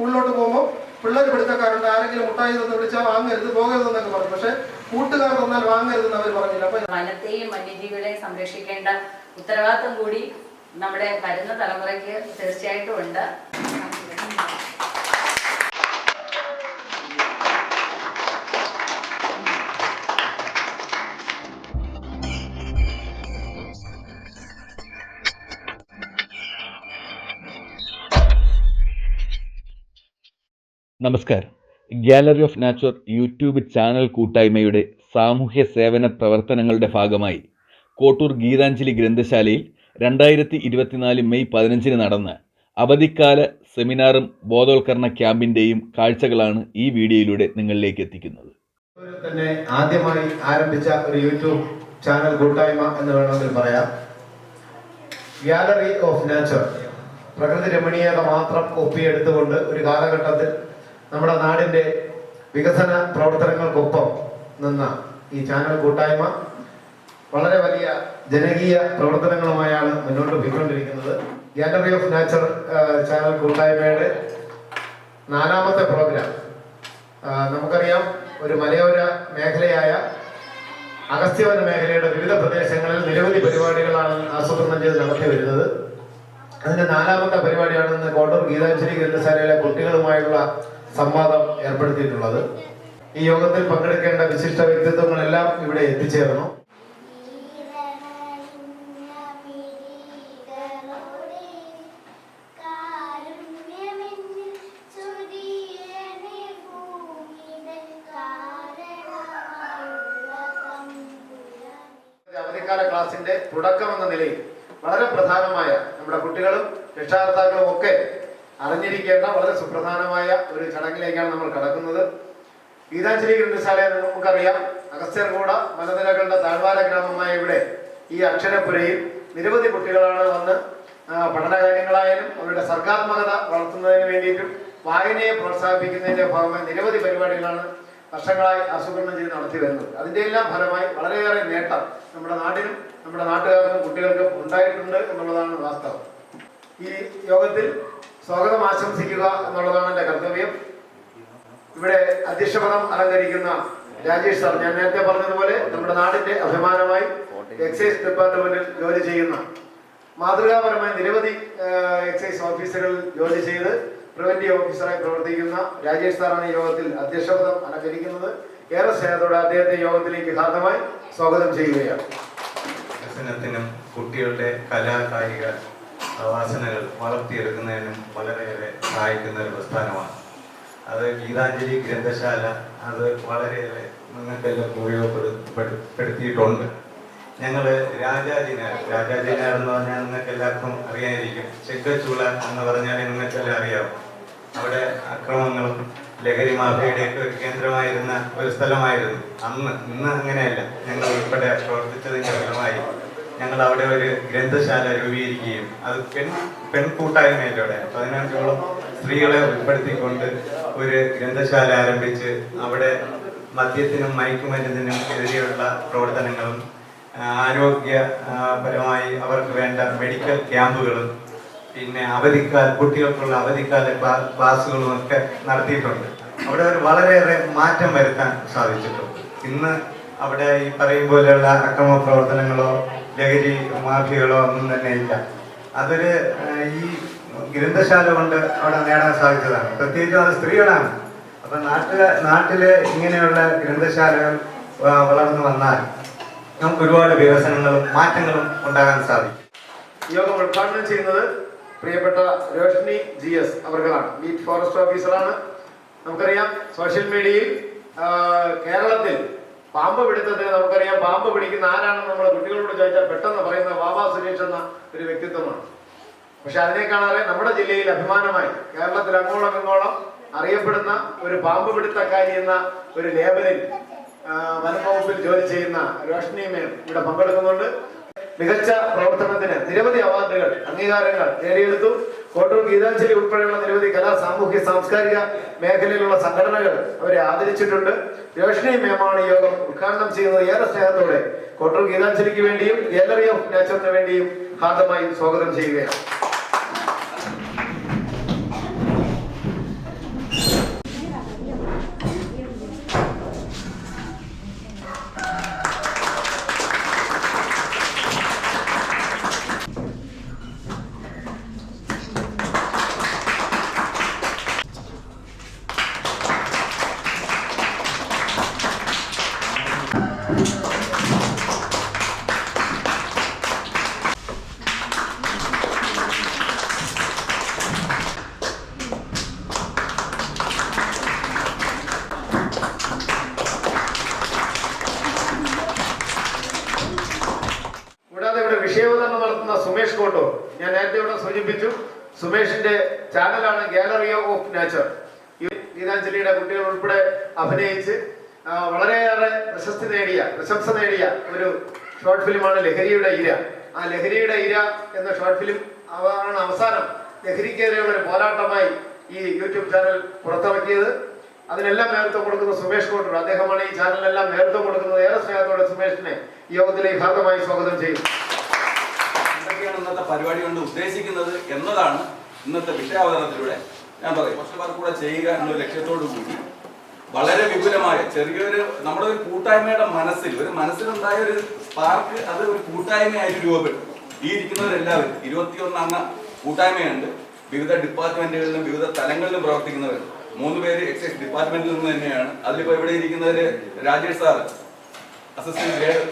സ്കൂളിലോട്ട് പോകുമ്പോൾ പിള്ളേർ പിടുത്തക്കാരുണ്ട്, ആരെങ്കിലും മുട്ടായി തന്ന് വിളിച്ചാൽ വാങ്ങരുത് പോകരുതെന്നൊക്കെ പറഞ്ഞു. പക്ഷെ കൂട്ടുകാർ തന്നാൽ വാങ്ങരുതെന്ന് അവർ പറഞ്ഞില്ല. അപ്പൊ വനത്തെയും വന്യജീവികളെയും സംരക്ഷിക്കേണ്ട ഉത്തരവാദിത്വം കൂടി നമ്മുടെ വരുന്ന തലമുറയ്ക്ക് തീർച്ചയായിട്ടും ഉണ്ട്. നമസ്കാരം. Gallery of nature YouTube channel കൂട്ടായ്മയുടെ സാമൂഹ്യ സേവന പ്രവർത്തനങ്ങളുടെ ഭാഗമായി കോട്ടൂർ ഗീതാഞ്ജലി ഗ്രന്ഥശാലയിൽ 2024 മെയ് 15 നടന്ന അവധിക്കാല സെമിനാറും ബോധവൽക്കരണ ക്യാമ്പിൻ്റെയും കാഴ്ചകളാണ് ഈ വീഡിയോയിലൂടെ നിങ്ങളിലേക്ക് എത്തിക്കുന്നത്. തന്നെ ആദ്യമായി ആരംഭിച്ച ഒരു യൂട്യൂബ് ചാനൽ കൂട്ടായ്മ എന്ന് വേണമെങ്കിൽ പറയാം. ഗാലറി ഓഫ് നാച്ചർ, പ്രകൃതി രമണീയത മാത്രം ഒപ്പിയെടുത്തുകൊണ്ട് ഒരു കാലഘട്ടത്തിൽ നമ്മുടെ നാടിൻ്റെ വികസന പ്രവർത്തനങ്ങൾക്കൊപ്പം നിന്ന ഈ ചാനൽ കൂട്ടായ്മ വളരെ വലിയ ജനകീയ പ്രവർത്തനങ്ങളുമായാണ് മുന്നോട്ട് പോയിക്കൊണ്ടിരിക്കുന്നത്. ഗാലറി ഓഫ് നാച്ചർ ചാനൽ കൂട്ടായ്മയുടെ 4ാമത്തെ പ്രോഗ്രാം നമുക്കറിയാം. ഒരു മലയോര മേഖലയായ അഗസ്ത്യവന മേഖലയുടെ വിവിധ പ്രദേശങ്ങളിൽ നിരവധി പരിപാടികളാണ് ആസൂത്രണം ചെയ്ത് നടത്തി വരുന്നത്. അതിന്റെ 4ാമത്തെ പരിപാടിയാണ് ഇന്ന് കോട്ടൂർ ഗീതാഞ്ജലി ഗ്രന്ഥശാലയിലെ കുട്ടികളുമായുള്ള സംവാദം ഏർപ്പെടുത്തിയിട്ടുള്ളത്. ഈ യോഗത്തിൽ പങ്കെടുക്കേണ്ട വിശിഷ്ട വ്യക്തിത്വങ്ങളെല്ലാം ഇവിടെ എത്തിച്ചേർന്നു. അവധിക്കാല ക്ലാസിന്റെ തുടക്കം എന്ന നിലയിൽ വളരെ പ്രധാനമായ നമ്മുടെ കുട്ടികളും രക്ഷാകർത്താക്കളും ഒക്കെ അറിഞ്ഞിരിക്കേണ്ട വളരെ സുപ്രധാനമായ ഒരു ചടങ്ങിലേക്കാണ് നമ്മൾ കടക്കുന്നത്. ഗീതാഞ്ജലി ഗ്രന്ഥശാല നമുക്കറിയാം, അഗസ്ത്യർകൂട മലനിരകളുടെ താഴ്വാര ഗ്രാമമായ ഇവിടെ ഈ അക്ഷരപുരയിൽ നിരവധി കുട്ടികളാണ് വന്ന് പഠനകാര്യങ്ങളായാലും അവരുടെ സർഗാത്മകത വളർത്തുന്നതിന് വേണ്ടിയിട്ടും വായനയെ പ്രോത്സാഹിപ്പിക്കുന്നതിന്റെ ഭാഗമായി നിരവധി പരിപാടികളാണ് വർഷങ്ങളായി ആസൂത്രണം ചെയ്ത് നടത്തി വരുന്നത്. അതിന്റെ എല്ലാം ഫലമായി വളരെയേറെ നേട്ടം നമ്മുടെ നാടിനും നമ്മുടെ നാട്ടുകാർക്കും കുട്ടികൾക്കും ഉണ്ടായിട്ടുണ്ട് എന്നുള്ളതാണ് വാസ്തവം. ഈ യോഗത്തിൽ സ്വാഗതം ആശംസിക്കുക എന്നുള്ളതാണ് എൻ്റെ കർത്തവ്യം. ഇവിടെ അധ്യക്ഷപദം അലങ്കരിക്കുന്ന രാജേഷ് സാർ, ഞാൻ നേരത്തെ പറഞ്ഞതുപോലെ നമ്മുടെ നാടിന്റെ അഭിമാനമായി എക്സൈസ് ഡിപ്പാർട്ട്മെന്റിൽ ജോലി ചെയ്യുന്ന, മാതൃകാപരമായ നിരവധി എക്സൈസ് ഓഫീസറുകളിൽ ജോലി ചെയ്ത് പ്രിവന്റീവ് ഓഫീസറായി പ്രവർത്തിക്കുന്ന രാജേഷ് സാറാണ് ഈ യോഗത്തിൽ അധ്യക്ഷപദം അലങ്കരിക്കുന്നത്. ഏറെ സ്നേഹത്തോടെ അദ്ദേഹത്തെ യോഗത്തിലേക്ക് ഹാർദമായി സ്വാഗതം ചെയ്യുകയാണ്. വികസനത്തിനും കുട്ടികളുടെ കലാകായിക വാസനകൾ വളർത്തിയെടുക്കുന്നതിനും വളരെയേറെ സഹായിക്കുന്ന ഒരു പ്രസ്ഥാനമാണ് അത്. ഗീതാഞ്ജലി ഗ്രന്ഥശാല അത് വളരെയേറെ നിങ്ങൾക്കെല്ലാം ഉപയോഗപ്പെടുത്തിയിട്ടുണ്ട്. ഞങ്ങൾ രാജാജിനാർ എന്ന് പറഞ്ഞാൽ നിങ്ങൾക്ക് എല്ലാവർക്കും അറിയാതിരിക്കും. ചെക്കച്ചൂള എന്ന് പറഞ്ഞാൽ നിങ്ങൾക്കെല്ലാം അറിയാം. അവിടെ അക്രമങ്ങളും ലഹരി മാഫിയയുടെയൊക്കെ ഒരു കേന്ദ്രമായിരുന്ന ഒരു സ്ഥലമായിരുന്നു അന്ന്. ഇന്ന് അങ്ങനെയല്ല. ഞങ്ങൾ ഉൾപ്പെടെ പ്രവർത്തിച്ചതിൻ്റെ ഫലമായി ഞങ്ങൾ അവിടെ ഒരു ഗ്രന്ഥശാല രൂപീകരിക്കുകയും അത് പെൺകൂട്ടായ്മയിലൂടെ 15ഓളം സ്ത്രീകളെ ഉൾപ്പെടുത്തിക്കൊണ്ട് ഒരു ഗ്രന്ഥശാല ആരംഭിച്ച് അവിടെ മദ്യത്തിനും മയക്കുമരുന്നിനും എതിരെയുള്ള പ്രവർത്തനങ്ങളും ആരോഗ്യപരമായി അവർക്ക് വേണ്ട മെഡിക്കൽ ക്യാമ്പുകളും പിന്നെ കുട്ടികൾക്കുള്ള അവധിക്കാല ക്ലാസ്സുകളും ഒക്കെ നടത്തിയിട്ടുണ്ട്. അവിടെ ഒരു വളരെയേറെ മാറ്റം വരുത്താൻ സാധിച്ചിട്ടുണ്ട്. ഇന്ന് അവിടെ ഈ പറയും പോലെയുള്ള അക്രമ പ്രവർത്തനങ്ങളോ ലഹരി മാഫിയകളോ ഒന്നും തന്നെ ഇല്ല. അതൊരു ഈ ഗ്രന്ഥശാല കൊണ്ട് അവിടെ നേടാൻ സാധിച്ചതാണ്. പ്രത്യേകിച്ചും അത് സ്ത്രീകളാണ്. അപ്പൊ നാട്ടില് ഇങ്ങനെയുള്ള ഗ്രന്ഥശാലകൾ വളർന്നു വന്നാൽ നമുക്ക് ഒരുപാട് വികസനങ്ങളും മാറ്റങ്ങളും ഉണ്ടാകാൻ സാധിക്കും. യോഗം ഉദ്ഘാടനം ചെയ്യുന്നത് പ്രിയപ്പെട്ട രോഷ്നി GS അവർകളാണ്. ലീഡ് ഫോറസ്റ്റ് ഓഫീസറാണ്. നമുക്കറിയാം സോഷ്യൽ മീഡിയയിൽ കേരളത്തിൽ പാമ്പ് പിടുത്തത്തിന് നമുക്കറിയാം പാമ്പ് പിടിക്കുന്ന ആരാണെന്ന് നമ്മൾ കുട്ടികളോട് ചോദിച്ചാൽ പെട്ടെന്ന് പറയുന്ന വാവാ സുരേഷ് എന്ന ഒരു വ്യക്തിത്വമാണ്. പക്ഷെ അതിനെ കാണാതെ നമ്മുടെ ജില്ലയിൽ അഭിമാനമായി കേരളത്തിൽ അങ്ങോളം ഇങ്ങോളം അറിയപ്പെടുന്ന ഒരു പാമ്പ് പിടുത്തക്കാരി എന്ന ഒരു ലേബലിൽ വനംവകുപ്പിൽ ജോലി ചെയ്യുന്ന രോഷ്നി മേം ഇവിടെ പങ്കെടുക്കുന്നുണ്ട്. മികച്ച പ്രവർത്തനത്തിന് നിരവധി അവാർഡുകൾ അംഗീകാരങ്ങൾ നേടിയെടുത്തു. കോട്ടൂർ ഗീതാഞ്ജലി ഉൾപ്പെടെയുള്ള നിരവധി കലാ സാമൂഹ്യ സാംസ്കാരിക മേഖലയിലുള്ള സംഘടനകൾ അവരെ ആദരിച്ചിട്ടുണ്ട്. രോഷ്നി മേമാണ് ഈ യോഗം ഉദ്ഘാടനം ചെയ്യുന്നത്. ഏറെ സ്നേഹത്തോടെ കോട്ടൂർ ഗീതാഞ്ജലിക്ക് വേണ്ടിയും ഗാലറി ഓഫ് നാച്ചറിന് വേണ്ടിയും ഹാർദമായി സ്വാഗതം ചെയ്യുകയാണ്. സുമേഷിന്റെ ചാനലാണ് ഗാലറി ഓഫ് നാച്ചർ. ഗീതാഞ്ജലിയുടെ കുട്ടികൾ ഉൾപ്പെടെ അഭിനയിച്ച് വളരെയേറെ പ്രശംസ നേടിയ ഒരു ഷോർട്ട് ഫിലിമാണ് ലഹരിയുടെ ഇര. ആ ലഹരിയുടെ ഇര എന്ന ഷോർട്ട് ഫിലിം ആണ് അവസാനം ലഹരിക്കെതിരെയുള്ള ഒരു പോരാട്ടമായി ഈ യൂട്യൂബ് ചാനൽ പുറത്തിറക്കിയത്. അതിനെല്ലാം നേതൃത്വം കൊടുക്കുന്ന സുമേഷ് കോട്ടൂർ, അദ്ദേഹമാണ് ഈ ചാനലിനെല്ലാം നേതൃത്വം കൊടുക്കുന്നത്. ഏറെ സ്നേഹത്തോടെ സുമേഷിനെ ഈ യോഗത്തിലേക്ക് ഭാഗമായി സ്വാഗതം ചെയ്യും. എന്തൊക്കെയാണ് ഇന്നത്തെ പരിപാടി കൊണ്ട് ഉദ്ദേശിക്കുന്നത് എന്നതാണ് ഇന്നത്തെ വിഷയാവതരണത്തിലൂടെ ഞാൻ പറയും. കുറച്ച് പേർ കൂടെ ചെയ്യുക എന്നൊരു ലക്ഷ്യത്തോടു കൂടി വളരെ വിപുലമായ ചെറിയൊരു നമ്മുടെ ഒരു കൂട്ടായ്മയുടെ മനസ്സിലുണ്ടായ ഒരു സ്പാർക്ക്, അത് ഒരു കൂട്ടായ്മയായിട്ട് രൂപപ്പെട്ടു. ഈ ഇരിക്കുന്നവരെല്ലാവരും 21 അംഗ കൂട്ടായ്മയുണ്ട്. വിവിധ ഡിപ്പാർട്ട്മെന്റുകളിലും വിവിധ തലങ്ങളിലും പ്രവർത്തിക്കുന്നവർ. 3 പേര് എക്സൈസ് ഡിപ്പാർട്ട്മെന്റിൽ നിന്ന് തന്നെയാണ്. അതിലിപ്പോ ഇവിടെ ഇരിക്കുന്നവര് Rajesh sir, assistant grade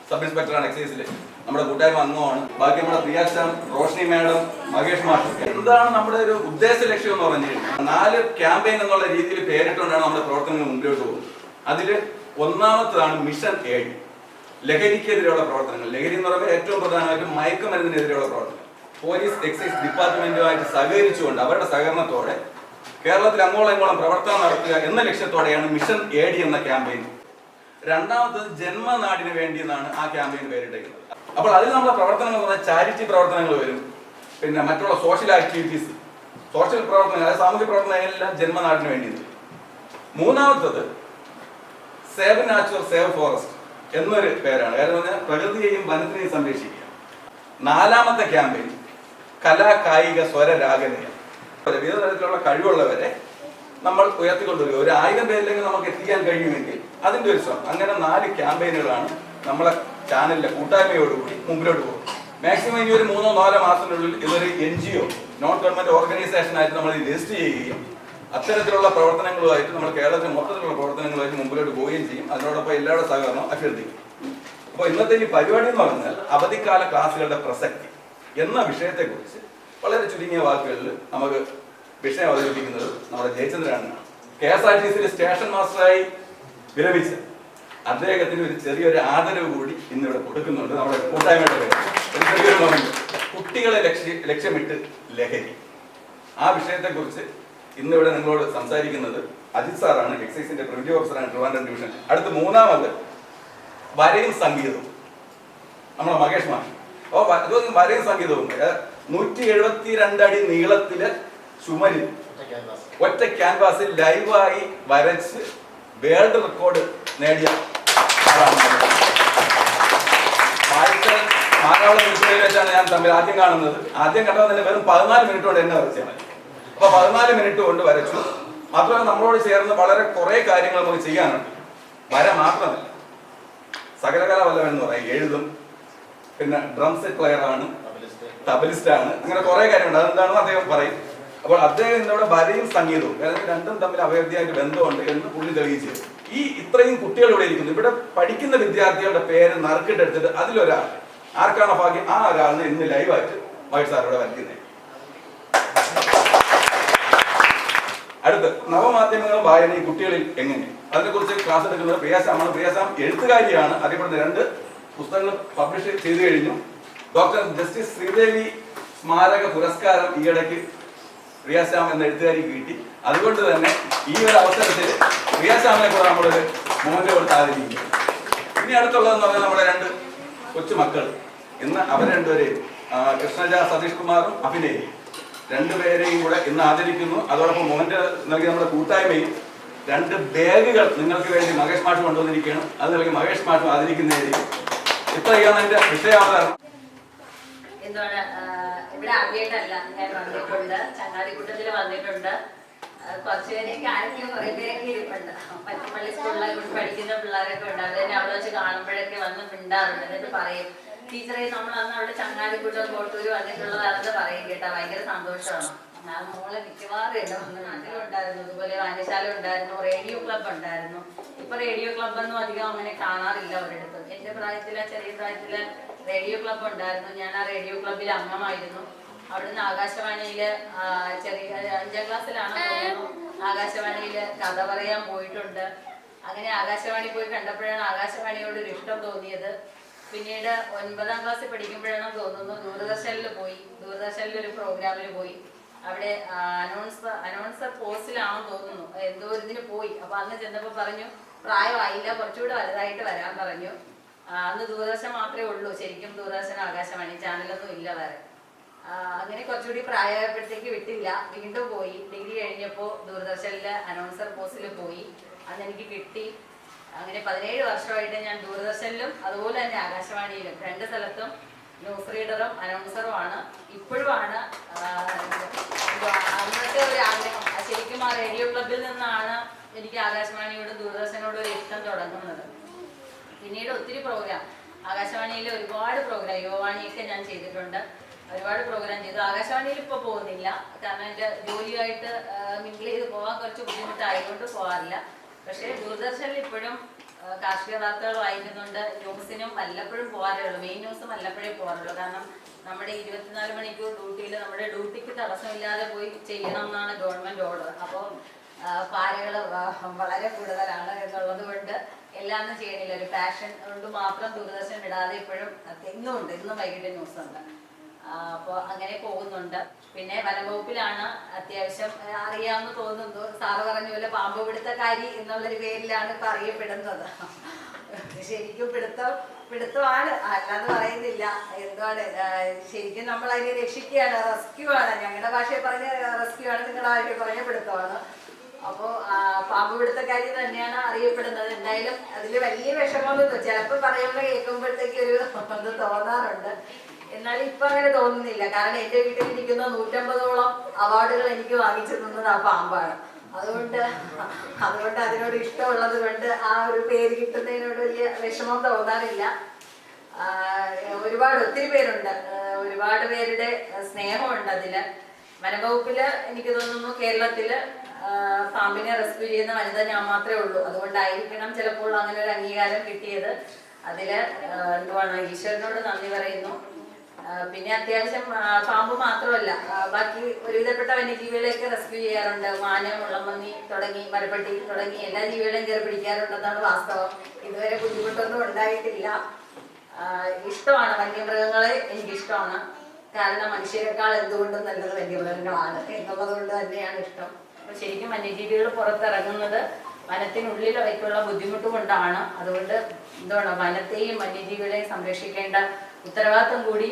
sub ഇൻസ്പെക്ടറാണ് എക്സൈസിൽ, നമ്മുടെ കൂട്ടായ്മ അംഗമാണ്. ബാക്കി നമ്മുടെ പ്രിയ ശ്യാം, റോഷ്നി മാഡം, മഹേഷ് മാഷ്. എന്താണ് നമ്മുടെ ഒരു ഉദ്ദേശ ലക്ഷ്യം എന്ന് പറഞ്ഞു കഴിഞ്ഞാൽ 4 ക്യാമ്പയിൻ എന്നുള്ള രീതിയിൽ പേരിട്ടുകൊണ്ടാണ് നമ്മുടെ പ്രവർത്തനങ്ങൾ മുന്നോട്ട് പോകുന്നത്. അതിൽ ഒന്നാമത്തതാണ് മിഷൻ 7, ലഹരിക്കെതിരെയുള്ള പ്രവർത്തനങ്ങൾ. ലഹരി എന്ന് പറയുമ്പോൾ ഏറ്റവും പ്രധാനമായിട്ടും മയക്കുമരുന്നിനെതിരെയുള്ള പ്രവർത്തനം. പോലീസ് എക്സൈസ് ഡിപ്പാർട്ട്മെന്റുമായിട്ട് സഹകരിച്ചുകൊണ്ട് അവരുടെ സഹകരണത്തോടെ കേരളത്തിൽ അങ്ങോളം പ്രവർത്തനം നടത്തുക എന്ന ലക്ഷ്യത്തോടെയാണ് മിഷൻ 7 എന്ന ക്യാമ്പയിൻ. രണ്ടാമത്തത് ജന്മനാടിന് വേണ്ടി എന്നാണ് ആ ക്യാമ്പയിൻ പേരിട്ടിരിക്കുന്നത്. അപ്പോൾ അതിൽ നമ്മുടെ പ്രവർത്തനങ്ങൾ എന്ന് പറഞ്ഞാൽ ചാരിറ്റി പ്രവർത്തനങ്ങൾ വരും, പിന്നെ മറ്റുള്ള സോഷ്യൽ ആക്ടിവിറ്റീസ്, സോഷ്യൽ പ്രവർത്തനങ്ങൾ, സാമൂഹ്യ പ്രവർത്തനങ്ങളെല്ലാം ജന്മനാടിന് വേണ്ടി. മൂന്നാമത്തത് സേവ് നാച്ചുറൽ സേവ് ഫോറസ്റ്റ് എന്നൊരു പേരാണ്. കാരണം പറഞ്ഞാൽ പ്രകൃതിയെയും വനത്തിനെയും സംരക്ഷിക്കുക. നാലാമത്തെ ക്യാമ്പയിൻ കലാ കായിക സ്വര രാഗലയം. വിവിധ തരത്തിലുള്ള കഴിവുള്ളവരെ നമ്മൾ ഉയർത്തിക്കൊണ്ടുവരിക. ഒരു 1000 പേരിലേക്ക് നമുക്ക് എത്തിക്കാൻ കഴിയുമെങ്കിൽ അതിന്റെ ഒരു ശ്രമം. അങ്ങനെ 4 ക്യാമ്പയിനുകളാണ് നമ്മളെ ചാനലിലെ കൂട്ടായ്മയോടുകൂടി മുമ്പിലോട്ട് പോകും. മാക്സിമം ഇനി ഒരു 3-4 മാസത്തിനുള്ളിൽ ഇതൊരു NGO, നോൺ ഗവൺമെന്റ് ഓർഗനൈസേഷൻ ആയിട്ട് നമ്മൾ രജിസ്റ്റർ ചെയ്യുകയും അത്തരത്തിലുള്ള പ്രവർത്തനങ്ങളുമായിട്ട് നമ്മൾ കേരളത്തിൽ മൊത്തത്തിലുള്ള പ്രവർത്തനങ്ങളുമായിട്ട് മുമ്പിലോട്ട് പോവുകയും ചെയ്യും. അതിനോടൊപ്പം എല്ലാവരുടെ സഹകരണം അഭ്യർത്ഥിക്കും. അപ്പോൾ ഇന്നത്തെ ഈ പരിപാടി എന്ന് പറഞ്ഞാൽ അവധിക്കാല ക്ലാസ്സുകളുടെ പ്രസക്തി എന്ന വിഷയത്തെക്കുറിച്ച് വളരെ ചുരുങ്ങിയ വാക്കുകളിൽ നമുക്ക് വിഷയം അവതരിപ്പിക്കുന്നത് നമ്മുടെ ജയചന്ദ്രനാണ്. KSRTC സ്റ്റേഷൻ മാസ്റ്ററായി വിരമിച്ച അദ്ദേഹത്തിന് ഒരു ചെറിയൊരു ആദരവ് കൂടി ഇന്നിവിടെ കൊടുക്കുന്നുണ്ട്. നമ്മുടെ കൂട്ടായ്മയുടെ പേര് ഒരു ചെറിയൊരു മൊമെന്റ്, കുട്ടികളെ ലക്ഷ്യമിട്ട് ലഹരി. ആ വിഷയത്തെക്കുറിച്ച് ഇന്നിവിടെ നിങ്ങളോട് സംസാരിക്കുന്നത് അജിത് സാറാണ്, എക്സൈസിന്റെ പ്രിവന്റീവ് ഓഫീസറാണ് ട്രിവാൻഡ്രം ഡിവിഷൻ. അടുത്ത മൂന്നാമത് വരയും സംഗീതവും നമ്മുടെ മഹേഷ് മാഷ്. അപ്പോൾ വരയും സംഗീതവും 172 അടി നീളത്തില് ചുമരിൽ ഒറ്റ ക്യാൻവാസിൽ ലൈവായി വരച്ച് വേൾഡ് റെക്കോർഡ് നേടിയ ആളാണ്. മാരാവളം മിനിറ്റിൽ വെച്ചാണ് ഞാൻ തമ്മിൽ ആദ്യം കാണുന്നത്. ആദ്യം കണ്ടത് തന്നെ വെറും 14 മിനിറ്റ് കൊണ്ട് എന്നെ വരച്ചാൽ മതി. അപ്പൊ 14 മിനിറ്റ് കൊണ്ട് വരച്ചു. മാത്രമല്ല നമ്മളോട് ചേർന്ന് വളരെ കുറെ കാര്യങ്ങൾ നമുക്ക് ചെയ്യാനുണ്ട്. വര മാത്രമല്ല, സകലകലാവല്ലഭൻ എന്ന് പറയും, എഴുതും, പിന്നെ ഡ്രം സെറ്റ് പ്ലെയർ ആണ്, തബലിസ്റ്റ് ആണ്, അങ്ങനെ കുറെ കാര്യമുണ്ട്. അതെന്താണെന്ന് അദ്ദേഹം പറയും. അപ്പോൾ അദ്ദേഹം ഇന്നിവിടെ വരയും സംഗീതവും, കാരണം രണ്ടും തമ്മിൽ അഭേദ്യമായിട്ട് ബന്ധമുണ്ട് എന്ന് പുള്ളി തെളിയിച്ചു. ഈ ഇത്രയും കുട്ടികൾ ഇവിടെ ഇരിക്കുന്നു. ഇവിടെ പഠിക്കുന്ന വിദ്യാർത്ഥികളുടെ പേര് നറുക്കിട്ടെടുത്തിട്ട് അതിലൊരാൾ, ആർക്കാണ് ഭാഗ്യം, ആ ഒരാളിനെ ഇന്ന് ലൈവായിട്ട് മഹേഷ് സാറിവിടെ വരയ്ക്കുന്നത്. അടുത്ത് നവമാധ്യമങ്ങളും വായനയും കുട്ടികളിൽ എങ്ങനെ, അതിനെക്കുറിച്ച് ക്ലാസ് എടുക്കുന്നത് പ്രിയാസാമാണ്. പ്രിയാസാം എഴുത്തുകാരിയാണ്. അറിയപ്പെടുന്ന 2 പുസ്തകങ്ങൾ പബ്ലിഷ് ചെയ്തു കഴിഞ്ഞു. ഡോക്ടർ ജസ്റ്റിസ് ശ്രീദേവി സ്മാരക പുരസ്കാരം ഈയിടയ്ക്ക് പ്രിയാസാം എന്ന എഴുത്തുകാരിക്ക് കിട്ടി. അതുകൊണ്ട് തന്നെ ഈ ഒരു അവസരത്തിൽ പ്രിയാസാമിനെ കൂടെ നമ്മളൊരു മോഹന്റെ കൊടുത്ത് ആദരിക്കും. ഇനി അടുത്തുള്ളതെന്ന് പറഞ്ഞാൽ നമ്മുടെ 2 കൊച്ചുമക്കൾ. ഇന്ന് അവർ 2 പേരെയും കൃഷ്ണജ സതീഷ് കുമാറും അഭിനയും 2 പേരെയും കൂടെ ഇന്ന് ആദരിക്കുന്നു. അതോടൊപ്പം മോഹന്റെ നൽകിയ നമ്മുടെ കൂട്ടായ്മയും 2 ബാഗുകൾ നിങ്ങൾക്ക് വേണ്ടി മഹേഷ് മാഷ് കൊണ്ടുവന്നിരിക്കുകയാണ്. അത് നൽകി മഹേഷ് മാഷും ആദരിക്കുന്നതായിരിക്കും. ഇത്രയാണ് അതിന്റെ വിഷയാവതരണം. എന്താണ് ഇവിടെ ആദ്യമായിട്ടല്ല ഞാൻ വന്നിട്ടുണ്ട്, ചങ്ങാതിക്കൂട്ടത്തിൽ വന്നിട്ടുണ്ട്. കുറച്ച് പേരെയൊക്കെ ആരെങ്കിലും കുറെ പേരൊക്കെ ഇരിപ്പുണ്ട്. പച്ചപ്പള്ളി സ്കൂളിലൊക്കെ പഠിക്കുന്ന പിള്ളേരൊക്കെ ഉണ്ട്. അവരെന്നെ അവിടെ വെച്ച് കാണുമ്പോഴൊക്കെ വന്ന് മിണ്ടാറുണ്ട്. എന്നിട്ട് പറയും, ടീച്ചറെ നമ്മൾ അന്ന് അവിടെ ചങ്ങാതിക്കൂട്ടം കോട്ടൂര് വന്നിട്ടുള്ളതാണെന്ന് പറയും കേട്ടോ. ഭയങ്കര സന്തോഷമാണ്. ഞാൻ മോളെ മിക്കവാറും എല്ലാം വന്ന് നാട്ടിലുണ്ടായിരുന്നു. അതുപോലെ വായനശാല ഉണ്ടായിരുന്നു, റേഡിയോ ക്ലബ് ഉണ്ടായിരുന്നു. ഇപ്പൊ റേഡിയോ ക്ലബ്ബൊന്നും അധികം അങ്ങനെ കാണാറില്ല ഒരിടത്തും. എന്റെ പ്രായത്തില്, ചെറിയ പ്രായത്തില് റേഡിയോ ക്ലബ് ഉണ്ടായിരുന്നു. ഞാൻ ആ റേഡിയോ ക്ലബിൽ അംഗമായിരുന്നു. അവിടുന്ന് ആകാശവാണിയില് ചെറിയ 5ാം ക്ലാസ്സിലാണ് തോന്നുന്നു ആകാശവാണിയില് കഥ പറയാൻ പോയിട്ടുണ്ട്. അങ്ങനെ ആകാശവാണി പോയി കണ്ടപ്പോഴാണ് ആകാശവാണിയോട് ഒരു ഇഷ്ടം തോന്നിയത്. പിന്നീട് 9ാം ക്ലാസ്സിൽ പഠിക്കുമ്പോഴാണ് തോന്നുന്നു ദൂരദർശനിൽ ഒരു പ്രോഗ്രാമിൽ പോയി. അവിടെ അനൗൺസർ പോസ്റ്റിലാണെന്ന് തോന്നുന്നു, എന്തോ ഇതിന് പോയി. അപ്പൊ അന്ന് ചെന്നപ്പോൾ പറഞ്ഞു പ്രായമായില്ല, കുറച്ചുകൂടെ വലുതായിട്ട് വരാൻ പറഞ്ഞു. അന്ന് ദൂരദർശൻ മാത്രമേ ഉള്ളൂ, ശരിക്കും ദൂരദർശൻ ആകാശവാണി ചാനലൊന്നും ഇല്ല വേറെ. അങ്ങനെ കുറച്ചുകൂടി പ്രായമായപ്പോഴത്തേക്ക് വിട്ടില്ല, വീണ്ടും പോയി. ഡിഗ്രി കഴിഞ്ഞപ്പോൾ ദൂരദർശനിലെ അനൗൺസർ പോസ്റ്റിൽ പോയി. അന്ന് എനിക്ക് കിട്ടി. അങ്ങനെ 17 വർഷമായിട്ട് ഞാൻ ദൂരദർശനിലും അതുപോലെ തന്നെ ആകാശവാണിയിലും 2 സ്ഥലത്തും ന്യൂസ് റീഡറും അനൗൺസറുമാണ്. ഇപ്പോഴുമാണ് അന്നത്തെ ഒരു ആഗ്രഹം. ശരിക്കും ആ റേഡിയോ ക്ലബിൽ നിന്നാണ് എനിക്ക് ആകാശവാണിയോടും ദൂരദർശനോടും ഒരു ഇഷ്ടം തുടങ്ങുന്നത്. പിന്നീട് ഒത്തിരി പ്രോഗ്രാം ആകാശവാണിയിലെ ഒരുപാട് പ്രോഗ്രാം, യുവവാണിയൊക്കെ ഞാൻ ചെയ്തിട്ടുണ്ട്. ഒരുപാട് പ്രോഗ്രാം ചെയ്തു. ആകാശവാണിയിൽ ഇപ്പോൾ പോകുന്നില്ല, കാരണം എൻ്റെ ജോലിയായിട്ട് മിങ്കിൾ ചെയ്ത് പോകാൻ കുറച്ച് ബുദ്ധിമുട്ടായതുകൊണ്ട് പോകാറില്ല. പക്ഷേ ദൂരദർശനിൽ ഇപ്പോഴും കാർഷിക വാർത്തകൾ വായിക്കുന്നുണ്ട്. ന്യൂസിനും വല്ലപ്പോഴും പോകാറേ ഉള്ളൂ, മെയിൻ ന്യൂസും വല്ലപ്പോഴേ പോകാറുള്ളൂ. കാരണം നമ്മുടെ 24 മണിക്കൂർ ഡ്യൂട്ടിയിൽ നമ്മുടെ ഡ്യൂട്ടിക്ക് തടസ്സമില്ലാതെ പോയി ചെയ്യണം എന്നാണ് ഗവൺമെൻറ് ഓർഡർ. അപ്പോൾ പാരകൾ വളരെ കൂടുതലാണ് എന്നുള്ളത് കൊണ്ട് എല്ലാം ഒന്നും ചെയ്യണില്ല. ഒരു പാഷൻ കൊണ്ട് മാത്രം ദൂരദർശൻ ഇടാതെ ഇപ്പോഴും ഇന്നും വൈകിട്ട് ന്യൂസ് ഉണ്ട്. അപ്പോൾ അങ്ങനെ പോകുന്നുണ്ട്. പിന്നെ വനംവകുപ്പിലാണ് അത്യാവശ്യം അറിയാമെന്ന് തോന്നുന്നു. സാറ് പറഞ്ഞ പോലെ പാമ്പ് പിടുത്തക്കാരി എന്നുള്ളൊരു പേരിലാണ് ഇപ്പം അറിയപ്പെടുന്നത്. ശരിക്കും പിടുത്തമാണ്, അല്ലാതെ പറയുന്നില്ല. എന്താണ് ശരിക്കും നമ്മൾ അതിനെ രക്ഷിക്കുകയാണ്, റെസ്ക്യൂ ആണ്. ഞങ്ങളുടെ ഭാഷയിൽ പറഞ്ഞ റെസ്ക്യൂ ആണ്, നിങ്ങളുടെ ഭാഷയിൽ പറഞ്ഞ പിടുത്തമാണ്. അപ്പോൾ പാമ്പ് പിടുത്തക്കാരി തന്നെയാണ് അറിയപ്പെടുന്നത്. എന്തായാലും അതിൽ വലിയ വിഷമമൊന്നും ചിലപ്പോൾ പറയുമ്പോൾ കേൾക്കുമ്പോഴത്തേക്ക് ഒരു ഇത് തോന്നാറുണ്ട്. എന്നാലും ഇപ്പൊ അങ്ങനെ തോന്നുന്നില്ല. കാരണം എന്റെ വീട്ടിലിരിക്കുന്ന 150ഓളം അവാർഡുകൾ എനിക്ക് വാങ്ങിച്ചു തന്നത് ആ പാമ്പാണ്. അതുകൊണ്ട് അതിനോട് ഇഷ്ടമുള്ളത് കൊണ്ട് ആ ഒരു പേര് കിട്ടുന്നതിനോട് വലിയ വിഷമം തോന്നാറില്ല. ഒത്തിരി പേരുണ്ട്, ഒരുപാട് പേരുടെ സ്നേഹമുണ്ട് അതില്. വനംവകുപ്പില് എനിക്ക് തോന്നുന്നു കേരളത്തില് പാമ്പിനെ റെസ്ക്യൂ ചെയ്യുന്ന വനിത ഞാൻ മാത്രമേ ഉള്ളൂ. അതുകൊണ്ടായിരിക്കണം ചിലപ്പോൾ അങ്ങനെ ഒരു അംഗീകാരം കിട്ടിയത്. അതില് ഈശ്വരനോട് നന്ദി പറയുന്നു. പിന്നെ അത്യാവശ്യം പാമ്പ് മാത്രമല്ല, ബാക്കി ഒരുവിധപ്പെട്ട വന്യജീവികളെയൊക്കെ റെസ്ക്യൂ ചെയ്യാറുണ്ട്. മാന, മുള്ളമ്പന്നി തുടങ്ങി മരപ്പട്ടി തുടങ്ങി എല്ലാ ജീവികളെയും കയറി പിടിക്കാറുണ്ടെന്നാണ് വാസ്തവം. ഇതുവരെ ബുദ്ധിമുട്ടൊന്നും ഉണ്ടായിട്ടില്ല. ഇഷ്ടമാണ് വന്യമൃഗങ്ങളെ, എനിക്കിഷ്ടമാണ്. കാരണം മനുഷ്യരെക്കാൾ എന്തുകൊണ്ടും നല്ലത് വന്യമൃഗങ്ങളാണ് എന്നുള്ളത് കൊണ്ട് തന്നെയാണ് ഇഷ്ടം. അപ്പൊ ശരിക്കും വന്യജീവികൾ പുറത്തിറങ്ങുന്നത് വനത്തിനുള്ളിൽ അവയ്ക്കുള്ള ബുദ്ധിമുട്ട് കൊണ്ടാണ്. അതുകൊണ്ട് വനത്തെയും വന്യജീവികളെയും സംരക്ഷിക്കേണ്ട ഉത്തരവാദിത്വം കൂടി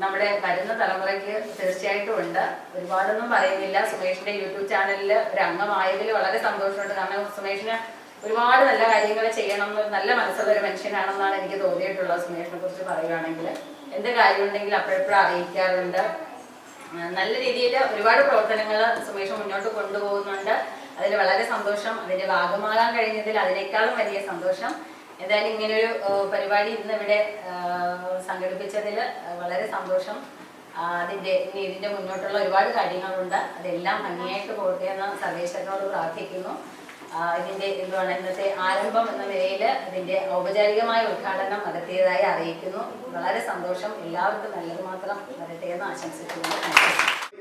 നമ്മുടെ വരുന്ന തലമുറയ്ക്ക് തീർച്ചയായിട്ടും ഉണ്ട്. ഒരുപാടൊന്നും പറയുന്നില്ല. സുമേഷിന്റെ യൂട്യൂബ് ചാനലിൽ ഒരു അംഗമായതിൽ വളരെ സന്തോഷമുണ്ട്. കാരണം സുമേഷിന് ഒരുപാട് നല്ല കാര്യങ്ങൾ ചെയ്യണം എന്നൊരു നല്ല മനസ്സുള്ള ഒരു മനുഷ്യനാണെന്നാണ് എനിക്ക് തോന്നിയിട്ടുള്ളത്. സുമേഷിനെ കുറിച്ച് പറയുകയാണെങ്കിൽ എന്ത് കാര്യമുണ്ടെങ്കിൽ അപ്പോഴെപ്പോഴും അറിയിക്കാറുണ്ട്. നല്ല രീതിയിൽ ഒരുപാട് പ്രവർത്തനങ്ങൾ സുമേഷ് മുന്നോട്ട് കൊണ്ടുപോകുന്നുണ്ട്. അതിൽ വളരെ സന്തോഷം. അതിന്റെ ഭാഗമാകാൻ കഴിഞ്ഞതിൽ അതിനേക്കാളും വലിയ സന്തോഷം. എന്തായാലും ഇങ്ങനൊരു പരിപാടി ഇന്ന് ഇവിടെ സംഘടിപ്പിച്ചതിൽ വളരെ സന്തോഷം. ഇതിന്റെ മുന്നോട്ടുള്ള ഒരുപാട് കാര്യങ്ങളുണ്ട്. അതെല്ലാം ഭംഗിയായിട്ട് പോകട്ടെ എന്ന് സർവേശ്വരനോട് പ്രാർത്ഥിക്കുന്നു. ഇതിന്റെ ഇന്നത്തെ ആരംഭം എന്ന നിലയിൽ ഇതിന്റെ ഔപചാരികമായ ഉദ്ഘാടനം നടത്തിയതായി അറിയിക്കുന്നു. വളരെ സന്തോഷം. എല്ലാവർക്കും നല്ലത് മാത്രം വരട്ടെ എന്ന് ആശംസിക്കുന്നു.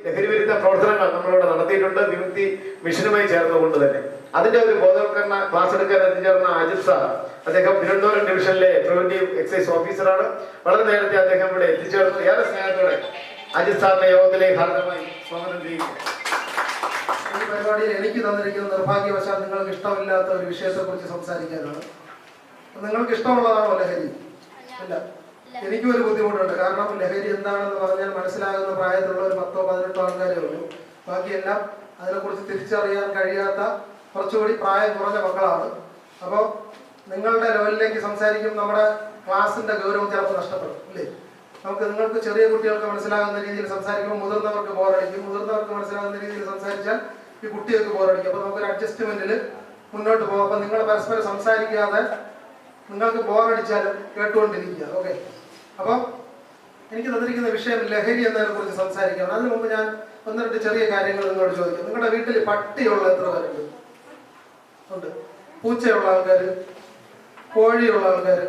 ലഹരിവിരുദ്ധ പ്രവർത്തനങ്ങൾ നമ്മളിവിടെ നടത്തിയിട്ടുണ്ട്, വിമുക്തി മിഷനുമായി ചേർന്നുകൊണ്ട് തന്നെ. അതിന്റെ ഒരു ബോധവൽക്കരണ ക്ലാസ് എടുക്കാൻ എത്തിച്ചേർന്ന അജിത് സാർ, അദ്ദേഹം തിരുവനന്തപുരം ഡിവിഷനിലെ പ്രിവന്റീവ് എക്സൈസ് ഓഫീസറാണ്. വളരെ നേരത്തെ അദ്ദേഹം ഇവിടെ എത്തിച്ചേർന്നു. ഏറെ സ്നേഹത്തോടെ അജിത് സാറിന്റെ യോഗത്തിലേക്ക് ഹാർദമായി സ്വാഗതം ചെയ്യുന്നു. ഈ പരിപാടിയിൽ എനിക്ക് തന്നിരിക്കുന്ന നിർഭാഗ്യവശാൽ നിങ്ങൾക്ക് ഇഷ്ടമില്ലാത്ത ഒരു വിഷയത്തെ കുറിച്ച് സംസാരിക്കാനാണ്. നിങ്ങൾക്ക് ഇഷ്ടമുള്ളതാണോ ലഹരി? ഇല്ല. എനിക്കും ഒരു ബുദ്ധിമുട്ടുണ്ട്. കാരണം ലഹരി എന്താണെന്ന് പറഞ്ഞാൽ മനസ്സിലാകുന്ന പ്രായത്തിലുള്ള ഒരു 10-18 ആൾക്കാരേ ഉള്ളൂ. ബാക്കിയെല്ലാം അതിനെക്കുറിച്ച് തിരിച്ചറിയാൻ കഴിയാത്ത കുറച്ചുകൂടി പ്രായം കുറഞ്ഞ മക്കളാണ്. അപ്പോൾ നിങ്ങളുടെ ലെവലിലേക്ക് സംസാരിക്കും നമ്മുടെ ക്ലാസിന്റെ ഗൗരവം ചിലപ്പോൾ നഷ്ടപ്പെടും, ഇല്ലേ? നിങ്ങൾക്ക് ചെറിയ കുട്ടികൾക്ക് മനസ്സിലാകുന്ന രീതിയിൽ സംസാരിക്കുമ്പോൾ മുതിർന്നവർക്ക് ബോറടിക്കും. മുതിർന്നവർക്ക് മനസ്സിലാകുന്ന രീതിയിൽ സംസാരിച്ചാൽ ഈ കുട്ടികൾക്ക് ബോറടിക്കും. അപ്പോൾ നമുക്കൊരു അഡ്ജസ്റ്റ്മെന്റിൽ മുന്നോട്ട് പോകാം. അപ്പോൾ നിങ്ങൾ പരസ്പരം സംസാരിക്കാതെ നിങ്ങൾക്ക് ബോറടിച്ചാലും കേട്ടുകൊണ്ടിരിക്കുക. ഓക്കെ. അപ്പം എനിക്ക് തന്നിരിക്കുന്ന വിഷയം ലഹരി എന്നതിനെ കുറിച്ച് സംസാരിക്കണം. അതിനു മുമ്പ് ഞാൻ 1-2 ചെറിയ കാര്യങ്ങൾ നിങ്ങളോട് ചോദിക്കാം. നിങ്ങളുടെ വീട്ടിൽ പട്ടിയുള്ള എത്ര പേരുണ്ട്? ഉണ്ട്. പൂച്ചയുള്ള ആൾക്കാർ, കോഴിയുള്ള ആൾക്കാർ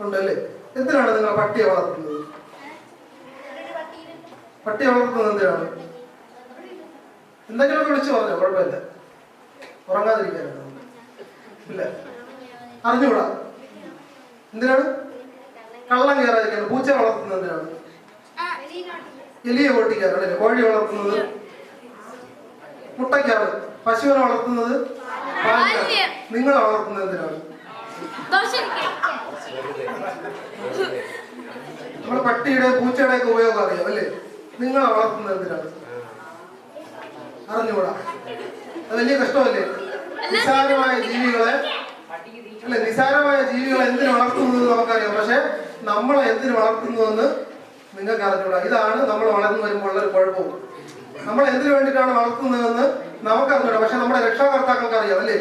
ഉണ്ടല്ലേ? എന്തിനാണ് നിങ്ങൾ പട്ടിയെ വളർത്തുന്നത്? പട്ടിയെ വളർത്തുന്നത് എന്തിനാണ്? എന്തെങ്കിലുമൊക്കെ വിളിച്ചു പറഞ്ഞോ, കുഴപ്പമില്ല. ഉറങ്ങാതിരിക്കാനാണ്. ഇല്ല, അറിഞ്ഞുകൂടാ. എന്തിനാണ്? കള്ളം കയറാതിരിക്കാൻ. പൂച്ച വളർത്തുന്നതിനാണ്, എലിയെ ഓട്ടിക്കാനാണ്. കോഴി വളർത്തുന്നത് മുട്ടയ്ക്കാണ്, പശുവിനെ വളർത്തുന്നത് പാലിനാണ്. നിങ്ങളെ വളർത്തുന്നത് എന്തിനാണ്? നമ്മൾ പട്ടിയുടെ പൂച്ചയുടെ ഒക്കെ ഉപയോഗം അറിയാം അല്ലേ? നിങ്ങളെ വളർത്തുന്നത് എന്തിനാണ്? അറിഞ്ഞുകൂടാ. അത് വലിയ കഷ്ടമല്ലേ? നിസാരമായ ജീവികളെ അല്ലെ, നിസാരമായ ജീവികളെ എന്തിനു വളർത്തുന്നത് നമുക്കറിയാം. പക്ഷെ നമ്മളെ എന്തിനു വളർത്തുന്നുവെന്ന് നിങ്ങൾക്ക് അറിഞ്ഞൂടാ. ഇതാണ് നമ്മൾ വളർന്നു വരുമ്പോൾ ഉള്ളൊരു കുഴപ്പവും. നമ്മൾ എന്തിനു വേണ്ടിയിട്ടാണ് വളർത്തുന്നതെന്ന് നമുക്കറിഞ്ഞൂടാ. പക്ഷെ നമ്മുടെ രക്ഷാകർത്താക്കൾക്ക് അറിയാം അല്ലേ?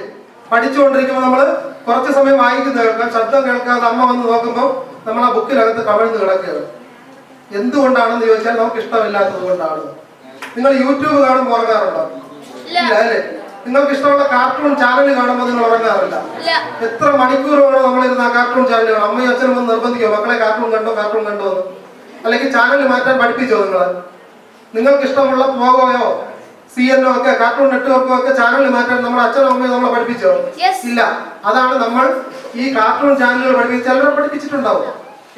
പഠിച്ചുകൊണ്ടിരിക്കുമ്പോൾ നമ്മൾ കുറച്ച് സമയം വായിക്കുന്ന കേൾക്കാം, ശബ്ദം കേൾക്കാതെ അമ്മ വന്ന് നോക്കുമ്പോൾ നമ്മൾ ആ ബുക്കിനകത്ത് കവിഴ്ന്ന് കിടക്കുകയാണ്. എന്തുകൊണ്ടാണെന്ന് ചോദിച്ചാൽ നമുക്ക് ഇഷ്ടമില്ലാത്തത് കൊണ്ടാണ്. നിങ്ങൾ യൂട്യൂബ് കാണുമ്പോൾ ഉറങ്ങാറുണ്ടോ? ഇല്ല അല്ലേ? നിങ്ങൾക്ക് ഇഷ്ടമുള്ള കാർട്ടൂൺ ചാനൽ കാണുമ്പോൾ നിങ്ങൾ ഉറങ്ങാറില്ല. എത്ര മണിക്കൂർ വേണോ നമ്മളിരുന്ന് ആ കാർട്ടൂൺ ചാനൽ കാണും? അമ്മയും അച്ഛനും വന്ന് നിർബന്ധിക്കോ മക്കളെ കാർട്ടൂൺ കണ്ടോ എന്ന്? അല്ലെങ്കിൽ ചാനൽ മാറ്റാൻ പഠിപ്പിച്ചോ നിങ്ങൾക്ക് ഇഷ്ടമുള്ള പോകോയോ CNN ഒക്കെ കാർട്ടൂൺ നെറ്റ്വർക്കോ ഒക്കെ ചാനൽ മാറ്റാൻ നമ്മുടെ അച്ഛനും അമ്മയും നമ്മളെ പഠിപ്പിച്ചോ? ഇല്ല. അതാണ് നമ്മൾ ഈ കാർട്ടൂൺ ചാനലുകൾ ചിലരെ പഠിപ്പിച്ചിട്ടുണ്ടാവും.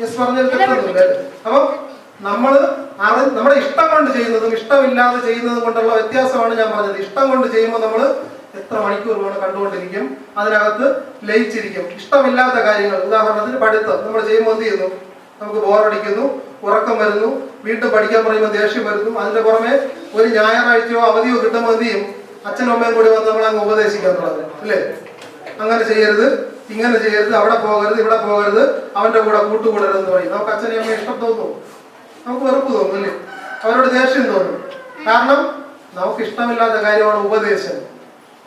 യെസ് പറഞ്ഞത് തെറ്റൊന്നുമില്ല. അപ്പം നമ്മള് നമ്മുടെ ഇഷ്ടം കൊണ്ട് ചെയ്യുന്നതും ഇഷ്ടമില്ലാതെ ചെയ്യുന്നതും കൊണ്ടുള്ള വ്യത്യാസമാണ് ഞാൻ പറഞ്ഞത്. ഇഷ്ടം കൊണ്ട് ചെയ്യുമ്പോൾ നമ്മൾ എത്ര മണിക്കൂർ വേണം കണ്ടുകൊണ്ടിരിക്കും, അതിനകത്ത് ലയിച്ചിരിക്കും. ഇഷ്ടമില്ലാത്ത കാര്യങ്ങൾ, ഉദാഹരണത്തിന് പഠിത്തം നമ്മൾ ചെയ്യുമ്പോൾ എന്ത് ചെയ്യുന്നു? നമുക്ക് ബോറടിക്കുന്നു, ഉറക്കം വരുന്നു, വീണ്ടും പഠിക്കാൻ പറയുമ്പോൾ ദേഷ്യം വരുന്നു. അതിന്റെ പുറമെ ഒരു ഞായറാഴ്ചയോ അവധിയോ കിട്ടുമ്പോൾ എന്ത് ചെയ്യും? അച്ഛനും അമ്മയും കൂടി വന്ന് നമ്മളങ്ങ് ഉപദേശിക്കാൻ തുടങ്ങും അല്ലേ? അങ്ങനെ ചെയ്യരുത്, ഇങ്ങനെ ചെയ്യരുത്, അവിടെ പോകരുത്, ഇവിടെ പോകരുത്, അവന്റെ കൂടെ കൂട്ടുകൂടരുതെന്ന് പറയും. നമുക്ക് അച്ഛനെയും അമ്മയും ഇഷ്ടം തോന്നും, നമുക്ക് വെറുപ്പ് തോന്നും അല്ലേ? അവരോട് ദേഷ്യം തോന്നും. കാരണം നമുക്ക് ഇഷ്ടമില്ലാത്ത കാര്യമാണ് ഉപദേശം.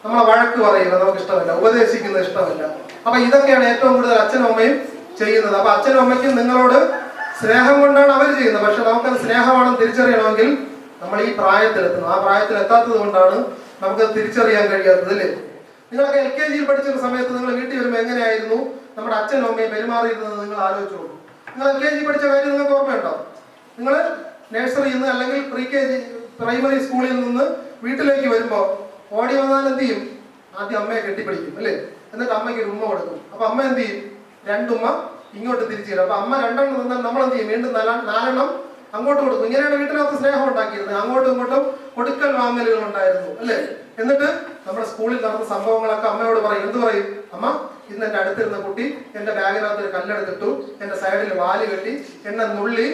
നമ്മളെ വഴക്ക് പറയുക നമുക്ക് ഇഷ്ടമല്ല, ഉപദേശിക്കുന്നത് ഇഷ്ടമല്ല. അപ്പൊ ഇതൊക്കെയാണ് ഏറ്റവും കൂടുതൽ അച്ഛനും അമ്മയും ചെയ്യുന്നത്. അപ്പൊ അച്ഛനും അമ്മയ്ക്കും നിങ്ങളോട് സ്നേഹം കൊണ്ടാണ് അവർ ചെയ്യുന്നത്. പക്ഷെ നമുക്കത് സ്നേഹമാണെന്ന് തിരിച്ചറിയണമെങ്കിൽ നമ്മൾ ഈ പ്രായത്തിലെത്തണം. ആ പ്രായത്തിൽ എത്താത്തത് കൊണ്ടാണ് നമുക്കത് തിരിച്ചറിയാൻ കഴിയാത്തത് അല്ലേ? നിങ്ങളൊക്കെ LKG പഠിച്ചിരുന്ന സമയത്ത് നിങ്ങൾ വീട്ടിൽ വരുമ്പോൾ എങ്ങനെയായിരുന്നു നമ്മുടെ അച്ഛനും അമ്മയും പെരുമാറിയിരുന്നത് നിങ്ങൾ ആലോചിച്ചു നോക്കും. നിങ്ങൾ LKG പഠിച്ച കാര്യം നിങ്ങൾക്ക് ഓർമ്മയുണ്ടോ? നിങ്ങൾ നഴ്സറിയിൽ നിന്ന് അല്ലെങ്കിൽ പ്രൈമറി സ്കൂളിൽ നിന്ന് വീട്ടിലേക്ക് വരുമ്പോൾ ഓടി വന്നാൽ എന്ത് ചെയ്യും? ആദ്യം അമ്മയെ കെട്ടിപ്പിടിക്കും അല്ലേ? എന്നിട്ട് അമ്മയ്ക്ക് ഒരു ഉമ്മ കൊടുക്കും. അപ്പൊ അമ്മ എന്ത് ചെയ്യും? രണ്ടുമ്മ ഇങ്ങോട്ട് തിരിച്ചു തരും. അപ്പൊ അമ്മ രണ്ടെണ്ണം തന്നാൽ നമ്മൾ എന്ത് ചെയ്യും? വീണ്ടും നാലെണ്ണം അങ്ങോട്ട് കൊടുക്കും. ഇങ്ങനെയാണ് വീട്ടിനകത്ത് സ്നേഹം ഉണ്ടാക്കിയിരുന്നത്. അങ്ങോട്ടും ഇങ്ങോട്ടും കൊടുക്കൽ വാങ്ങലുകൾ ഉണ്ടായിരുന്നു അല്ലേ? എന്നിട്ട് നമ്മുടെ സ്കൂളിൽ നടന്ന സംഭവങ്ങളൊക്കെ അമ്മയോട് പറയും. എന്ത് പറയും? അമ്മ, ഇന്ന് എന്റെ അടുത്തിരുന്ന കുട്ടി എന്റെ ബാഗിനകത്ത് ഒരു കല്ലെടുത്തിട്ടു, എന്റെ സൈഡിൽ വാല് കെട്ടി, എന്നെ നുള്ളി,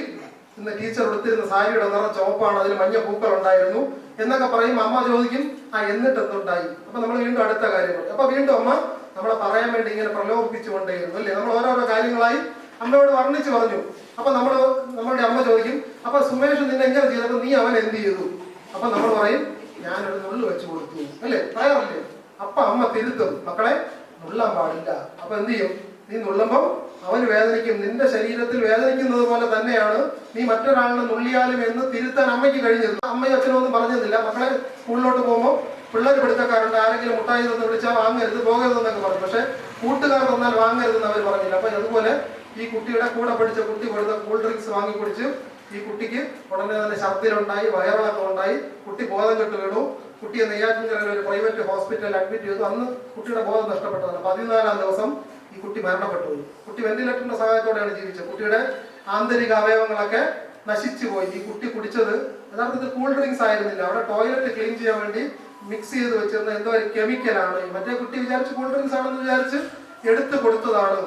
ഇന്ന് ടീച്ചർ എടുത്തിരുന്ന സാരിയുടെ നിറം ചുവപ്പാണ്, അതിൽ മഞ്ഞ പൂക്കൾ ഉണ്ടായിരുന്നു എന്നൊക്കെ പറയും. അമ്മ ചോദിക്കും, എന്നിട്ട് എന്തുണ്ടായി? അപ്പൊ നമ്മൾ വീണ്ടും അടുത്ത കാര്യം പറയും. അപ്പൊ വീണ്ടും അമ്മ നമ്മളെ പറയാൻ വേണ്ടി ഇങ്ങനെ പ്രലോഭിപ്പിച്ചുകൊണ്ടേയിരുന്നു അല്ലേ? നമ്മൾ ഓരോരോ കാര്യങ്ങളായി അമ്മയോട് വർണ്ണിച്ചു പറഞ്ഞു. അപ്പൊ നമ്മളുടെ അമ്മ ചോദിക്കും, അപ്പൊ സുമേഷ് നിന്നെ എങ്ങനെ ചെയ്തപ്പോ നീ അവൻ എന്ത് ചെയ്തു? അപ്പൊ നമ്മൾ പറയും, ഞാനൊരു നുള്ളു വെച്ചു കൊടുത്തു അല്ലേ? പറയാറില്ലേ? അപ്പൊ അമ്മ തിരുത്തും, മക്കളെ നുള്ളാൻ പാടില്ല. അപ്പൊ എന്ത് ചെയ്യും? നീ നുള്ളുമ്പം അവന് വേദനിക്കും, നിന്റെ ശരീരത്തിൽ വേദനിക്കുന്നത് പോലെ തന്നെയാണ് നീ മറ്റൊരാളിനെ നുള്ളിയാലും എന്ന് തിരുത്താൻ അമ്മയ്ക്ക് കഴിഞ്ഞത്. അമ്മയും അച്ഛനും ഒന്നും പറഞ്ഞിരുന്നില്ല. മക്കളെ സ്കൂളിലോട്ട് പോകുമ്പോൾ പിള്ളേർ പിടുത്തക്കാരുണ്ട്, ആരെങ്കിലും മുട്ടായി തന്ന് വിളിച്ചാൽ വാങ്ങരുത്, പോകരുതെന്നൊക്കെ പറഞ്ഞു. പക്ഷെ കൂട്ടുകാർ തന്നാൽ വാങ്ങരുതെന്ന് അവർ പറഞ്ഞില്ല. അപ്പൊ അതുപോലെ ഈ കുട്ടിയുടെ കൂടെ പഠിച്ച കുട്ടി കൊടുത്ത കൂൾ ഡ്രിങ്ക്സ് വാങ്ങി കുടിച്ച് ഈ കുട്ടിക്ക് ഉടനെ തന്നെ ഛർദ്ദിലുണ്ടായി, വയറിളക്കം ഉണ്ടായി, കുട്ടി ബോധം കെട്ട് വീണു. കുട്ടിയെ നെയ്യാറ്റിൻകരയിൽ ഒരു പ്രൈവറ്റ് ഹോസ്പിറ്റലിൽ അഡ്മിറ്റ് ചെയ്തു. അന്ന് കുട്ടിയുടെ ബോധം നഷ്ടപ്പെട്ടതാണ്. 14-ാം ദിവസം ഈ കുട്ടി മരണപ്പെട്ടു. കുട്ടി വെന്റിലേറ്ററിന്റെ സഹായത്തോടെയാണ് ജീവിച്ചത്. കുട്ടിയുടെ ആന്തരിക അവയവങ്ങളൊക്കെ നശിച്ചു പോയി. ഈ കുട്ടി കുടിച്ചത് യഥാർത്ഥത്തിൽ കൂൾ ഡ്രിങ്ക്സ് ആയിരുന്നില്ല. അവിടെ ടോയ്ലറ്റ് ക്ലീൻ ചെയ്യാൻ വേണ്ടി മിക്സ് ചെയ്ത് വെച്ചിരുന്ന എന്തോ ഒരു കെമിക്കലാണ്. മറ്റേ കുട്ടി വിചാരിച്ച് കൂൾ ഡ്രിങ്ക്സ് ആണെന്ന് വിചാരിച്ച് എടുത്തു കൊടുത്തതാണ്.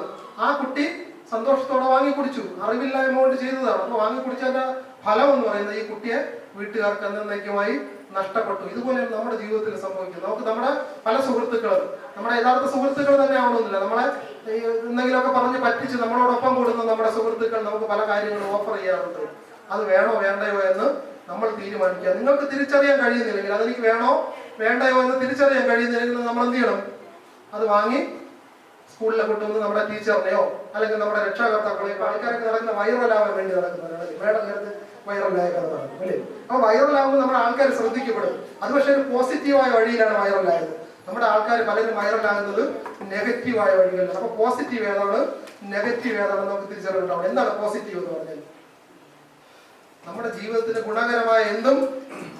ആ കുട്ടി സന്തോഷത്തോടെ വാങ്ങി കുടിച്ചു, അറിവില്ലായ്മ കൊണ്ട് ചെയ്തതാണ്. അപ്പൊ വാങ്ങി കുടിച്ചതിന്റെ ഫലം എന്ന് പറയുന്നത് ഈ കുട്ടിയെ വീട്ടുകാർക്ക് എന്നേക്കുമായി നഷ്ടപ്പെട്ടു. ഇതുപോലെയാണ് നമ്മുടെ ജീവിതത്തിൽ സംഭവിക്കുന്നത്. നമുക്ക് നമ്മുടെ പല സുഹൃത്തുക്കളും നമ്മുടെ യഥാർത്ഥ സുഹൃത്തുക്കൾ തന്നെ ആവണമെന്നില്ല. നമ്മളെ എന്തെങ്കിലുമൊക്കെ പറഞ്ഞ് പറ്റിച്ച് നമ്മളോടൊപ്പം കൂടുന്ന നമ്മുടെ സുഹൃത്തുക്കൾ നമുക്ക് പല കാര്യങ്ങളും ഓഫർ ചെയ്യാറുണ്ട്. അത് വേണോ വേണ്ടയോ എന്ന് നമ്മൾ തീരുമാനിക്കുക. നിങ്ങൾക്ക് തിരിച്ചറിയാൻ കഴിയുന്നില്ലെങ്കിൽ, അതെനിക്ക് വേണോ വേണ്ടയോ എന്ന് തിരിച്ചറിയാൻ കഴിയുന്നില്ലെങ്കിൽ നമ്മൾ എന്ത് ചെയ്യണം? അത് വാങ്ങി സ്കൂളിലെ കൊണ്ടുവന്ന് നമ്മുടെ ടീച്ചറിനെയോ അല്ലെങ്കിൽ നമ്മുടെ രക്ഷാകർത്താക്കളെയോ, ആൾക്കാരൊക്കെ നടക്കുന്ന വൈറലാവാൻ വേണ്ടി നടക്കുന്നവരാണ്. മേഡം നേരത്തെ വൈറലായ കഥ നടക്കും അല്ലേ? അപ്പൊ വൈറലാകുമ്പോൾ നമ്മുടെ ആൾക്കാർ ശ്രദ്ധിക്കപ്പെടും. അത് പക്ഷേ ഒരു പോസിറ്റീവായ വഴിയിലാണ് വൈറലായത്. നമ്മുടെ ആൾക്കാർ പലരും വൈറലാകുന്നത് നെഗറ്റീവായ വഴികളിലാണ്. അപ്പൊ പോസിറ്റീവ് ഏതാണ്, നെഗറ്റീവ് ഏതാണെന്ന് നമുക്ക് തിരിച്ചറിവുണ്ടാവണം. എന്താണ് പോസിറ്റീവ് എന്ന് പറഞ്ഞാൽ? നമ്മുടെ ജീവിതത്തിന് ഗുണകരമായ എന്തും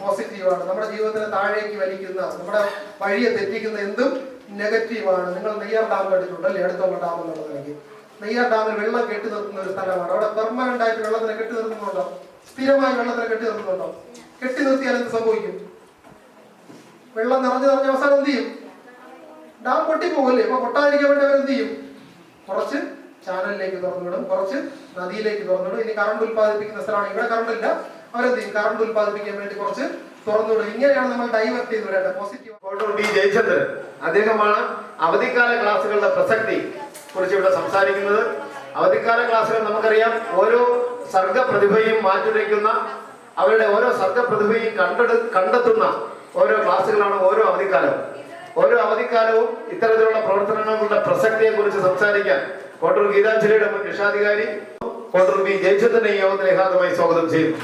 പോസിറ്റീവാണ്. നമ്മുടെ ജീവിതത്തിന് താഴേക്ക് വലിക്കുന്ന, നമ്മുടെ വഴിയെ തെറ്റിക്കുന്ന എന്തും നെഗറ്റീവാണ്. നിങ്ങൾ നെയ്യാർ ഡാം കണ്ടിട്ടുണ്ടല്ലേ? അടുത്തുള്ള ഡാം എന്നുള്ളത്. നെയ്യാർ ഡാമിൽ വെള്ളം കെട്ടി നിർത്തുന്ന ഒരു സ്ഥലമാണ്. അവിടെ പെർമനന്റ് ആയിട്ട് വെള്ളത്തിനെ കെട്ടി നിർത്തുന്നുണ്ടോ? സ്ഥിരമായി വെള്ളത്തിനെ കെട്ടി നിർത്തുന്നുണ്ടോ? കെട്ടി നിർത്തിയാൽ എന്ത് സംഭവിക്കും? വെള്ളം നിറഞ്ഞ് അവസാനം എന്ത് ചെയ്യും? ഡാം പൊട്ടിപ്പോകല്ലേ? അപ്പൊ പൊട്ടാതിരിക്കാൻ വേണ്ടി അവരെന്ത് ചെയ്യും? കുറച്ച് ചാനലിലേക്ക് തുറന്നുവിടും, കുറച്ച് നദിയിലേക്ക് തുറന്നുവിടും. ഇനി കറണ്ട് ഉത്പാദിപ്പിക്കുന്ന സ്ഥലമാണ്, ഇവിടെ കറണ്ട് ഇല്ല, അവരെന്ത് ചെയ്യും? കറണ്ട് ഉത്പാദിപ്പിക്കാൻ വേണ്ടി കുറച്ച് തുറന്നുവിടും. ഇങ്ങനെയാണ് നമ്മൾ ഡൈവേർട്ട് ചെയ്ത് വിടേണ്ടത്. പോസിറ്റീവ്. കോട്ടൂർ ബി ജയചന്ദ്രൻ അദ്ദേഹമാണ് അവധിക്കാല ക്ലാസ്സുകളുടെ പ്രസക്തി കുറിച്ച് ഇവിടെ സംസാരിക്കുന്നത്. അവധിക്കാല ക്ലാസ്സുകൾ നമുക്കറിയാം, ഓരോ സർഗപ്രതിഭയും മാറ്റുരയ്ക്കുന്ന, അവരുടെ ഓരോ സർഗപ്രതിഭയും കണ്ടെത്തുന്ന ഓരോ ക്ലാസ്സുകളാണ് ഓരോ അവധിക്കാലവും. ഓരോ അവധിക്കാലവും ഇത്തരത്തിലുള്ള പ്രവർത്തനങ്ങളുടെ പ്രസക്തിയെ കുറിച്ച് സംസാരിക്കാൻ കോട്ടൂർ ഗീതാഞ്ജലിയുടെ മുൻ രക്ഷാധികാരി കോട്ടൂർ ബി ജയചന്ദ്രനെ ഈ യോഗത്തിൽ യഥാർത്ഥമായി സ്വാഗതം ചെയ്യുന്നു.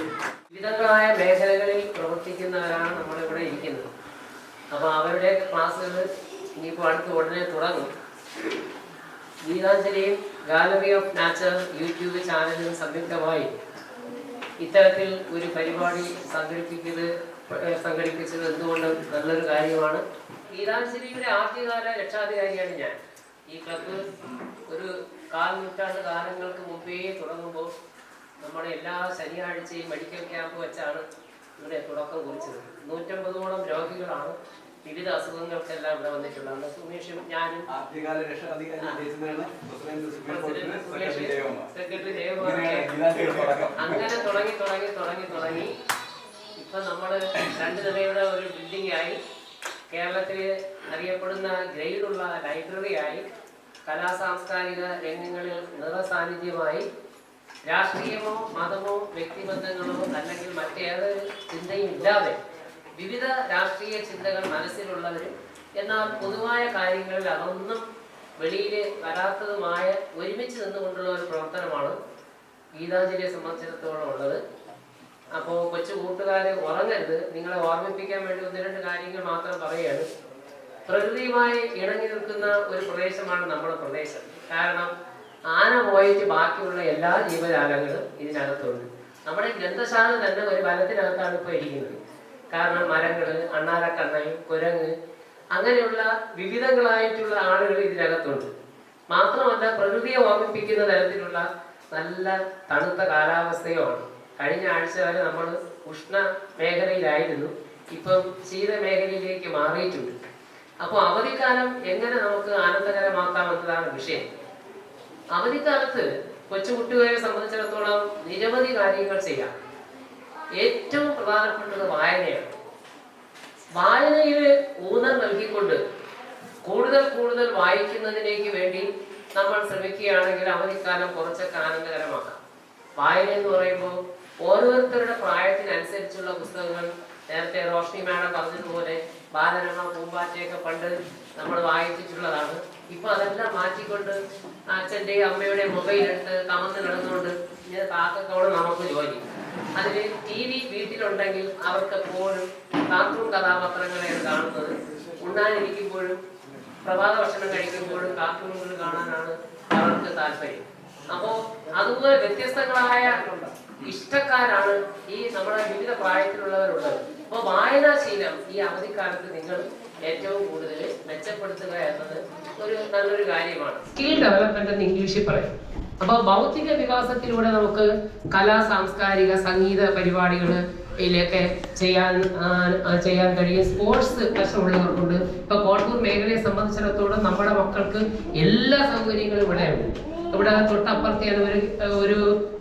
വിവിധങ്ങളായ മേഖലകളിൽ പ്രവർത്തിക്കുന്നവരാണ് നമ്മളിവിടെ ഇരിക്കുന്നത്. അപ്പോൾ അവരുടെ ക്ലാസ്സുകൾ ഇനിയിപ്പോൾ അടുത്ത് ഉടനെ തുടങ്ങും. ഗീതാഞ്ജലിയും ഗാലറി ഓഫ് നാച്ചർ യൂട്യൂബ് ചാനലും സംയുക്തമായി ഇത്തരത്തിൽ ഒരു പരിപാടി സംഘടിപ്പിച്ചത് എന്തുകൊണ്ടും നല്ലൊരു കാര്യമാണ്. ഗീതാഞ്ജലിയുടെ ആദ്യകാല രക്ഷാധികാരിയാണ് ഞാൻ. ഈ ക്ലബ്ബ് ഒരു 4 നൂറ്റാണ്ട് കാലങ്ങൾക്ക് മുമ്പേ തുടങ്ങുമ്പോൾ നമ്മുടെ എല്ലാ ശനിയാഴ്ചയും മെഡിക്കൽ ക്യാമ്പ് വെച്ചാണ് ഇവിടെ തുടക്കം കുറിച്ചത്. 150ഓളം രോഗികളാണ് വിവിധ അസുഖങ്ങൾക്കെല്ലാം ഇവിടെ വന്നിട്ടുള്ളത്. അന്ന് സുമേഷും ഞാനും സെക്രട്ടറി ജയകുമാർ അങ്ങനെ തുടങ്ങി ഇപ്പൊ നമ്മള് 2 നിലയുടെ ഒരു ബിൽഡിംഗ് ആയി, കേരളത്തിൽ അറിയപ്പെടുന്ന ഗ്രേഡുള്ള ലൈബ്രറി ആയി, കലാ സാംസ്കാരിക രംഗങ്ങളിൽ നിറസാന്നിധ്യമായി, രാഷ്ട്രീയമോ മതമോ വ്യക്തിബന്ധങ്ങളോ അല്ലെങ്കിൽ മറ്റേതൊരു ചിന്തയും ഇല്ലാതെ വിവിധ രാഷ്ട്രീയ ചിന്തകൾ മനസ്സിലുള്ളവരും എന്നാൽ പൊതുവായ കാര്യങ്ങളിൽ അതൊന്നും വെളിയിൽ വരാത്തതുമായ ഒരുമിച്ച് നിന്നുകൊണ്ടുള്ള ഒരു പ്രവർത്തനമാണ് ഗീതാഞ്ജലിയെ സംബന്ധിച്ചിടത്തോളം ഉള്ളത്. അപ്പോൾ കൊച്ചു കൂട്ടുകാരെ ഉറങ്ങരുത്. നിങ്ങളെ ഓർമ്മിപ്പിക്കാൻ വേണ്ടി 1-2 കാര്യങ്ങൾ മാത്രം പറയുകയാണ്. പ്രകൃതിയുമായി ഇണങ്ങി നിൽക്കുന്ന ഒരു പ്രദേശമാണ് നമ്മുടെ പ്രദേശം. കാരണം ആന പോയിട്ട് ബാക്കിയുള്ള എല്ലാ ജീവജാലങ്ങളും ഇതിനകത്തുണ്ട്. നമ്മുടെ ഗ്രന്ഥശാല തന്നെ ഒരു വനത്തിനകത്താണ് ഇപ്പോൾ ഇരിക്കുന്നത്. കാരണം മരങ്ങൾ, അണ്ണാരക്കണ്ണൻ, കുരങ്ങ്, അങ്ങനെയുള്ള വിവിധങ്ങളായിട്ടുള്ള ആളുകൾ ഇതിനകത്തുണ്ട്. മാത്രമല്ല പ്രകൃതിയെ ഓർമ്മിപ്പിക്കുന്ന തരത്തിലുള്ള നല്ല തണുത്ത കാലാവസ്ഥയുമാണ്. കഴിഞ്ഞ ആഴ്ച വരെ നമ്മൾ ഉഷ്ണ മേഖലയിലായിരുന്നു, ഇപ്പം ശീത മേഖലയിലേക്ക് മാറിയിട്ടുണ്ട്. അപ്പോൾ അവധിക്കാലം എങ്ങനെ നമുക്ക് ആനന്ദകരമാക്കാമെന്നതാണ് വിഷയം. അവധിക്കാലത്ത് കൊച്ചുകുട്ടികളെ സംബന്ധിച്ചിടത്തോളം നിരവധി കാര്യങ്ങൾ ചെയ്യാം. ഏറ്റവും പ്രധാനപ്പെട്ടത് വായനയാണ്. വായനയിൽ ഊന്നൽ നൽകിക്കൊണ്ട് കൂടുതൽ വായിക്കുന്നതിലേക്ക് വേണ്ടി നമ്മൾ ശ്രമിക്കുകയാണെങ്കിൽ അവധിക്കാലം കുറച്ചൊക്കെ ആനന്ദകരമാക്കാം. വായന എന്ന് പറയുമ്പോൾ ഓരോരുത്തരുടെ പ്രായത്തിനനുസരിച്ചുള്ള പുസ്തകങ്ങൾ, നേരത്തെ റോഷ്നി മാഡം പറഞ്ഞതുപോലെ ബാലരമ, പൂമ്പാറ്റയൊക്കെ പണ്ട് നമ്മൾ വായിച്ചിട്ടുള്ളതാണ്. ഇപ്പൊ അതെല്ലാം മാറ്റിക്കൊണ്ട് അച്ഛൻ്റെയും അമ്മയുടെയും മൊബൈലെടുത്ത് കമന്ന് കിടന്നുകൊണ്ട് ഇങ്ങനെ കാക്കക്കോട് നമുക്ക് ജോലി. അതിൽ TV വീട്ടിലുണ്ടെങ്കിൽ അവർക്ക് എപ്പോഴും കാർട്ടൂൺ കഥാപാത്രങ്ങളെയാണ് കാണുന്നത്. ഉണ്ണാനിരിക്കുമ്പോഴും പ്രഭാത ഭക്ഷണം കഴിക്കുമ്പോഴും കാർട്ടൂണുകൾ കാണാനാണ് അവർക്ക് താല്പര്യം. അപ്പോൾ അതുപോലെ വ്യത്യസ്തങ്ങളായ ഇഷ്ടക്കാരാണ് ഈ നമ്മുടെ വിവിധ പ്രായത്തിലുള്ളവരുള്ളത്. അപ്പോൾ വായനാശീലം ഈ അവധിക്കാലത്ത് നിങ്ങൾ ഏറ്റവും കൂടുതൽ മെച്ചപ്പെടുത്തുക എന്നത് ഒരു നല്ലൊരു കാര്യമാണ്. സ്കിൽ ഡെവലപ്മെന്റ് എന്ന് ഇംഗ്ലീഷിൽ പറയും. അപ്പോൾ ഭൗതിക വികാസത്തിലൂടെ നമുക്ക് കലാ സാംസ്കാരിക സംഗീത പരിപാടികളിലൊക്കെ ചെയ്യാൻ കഴിയും. സ്പോർട്സ് വശമുള്ളവർക്കുണ്ട്. ഇപ്പൊ കോട്ടൂർ മേഖലയെ സംബന്ധിച്ചിടത്തോളം നമ്മുടെ മക്കൾക്ക് എല്ലാ സൗകര്യങ്ങളും ഇവിടെയുണ്ട്. ഇവിടെ തൊട്ടപ്പുറത്തെ ഒരു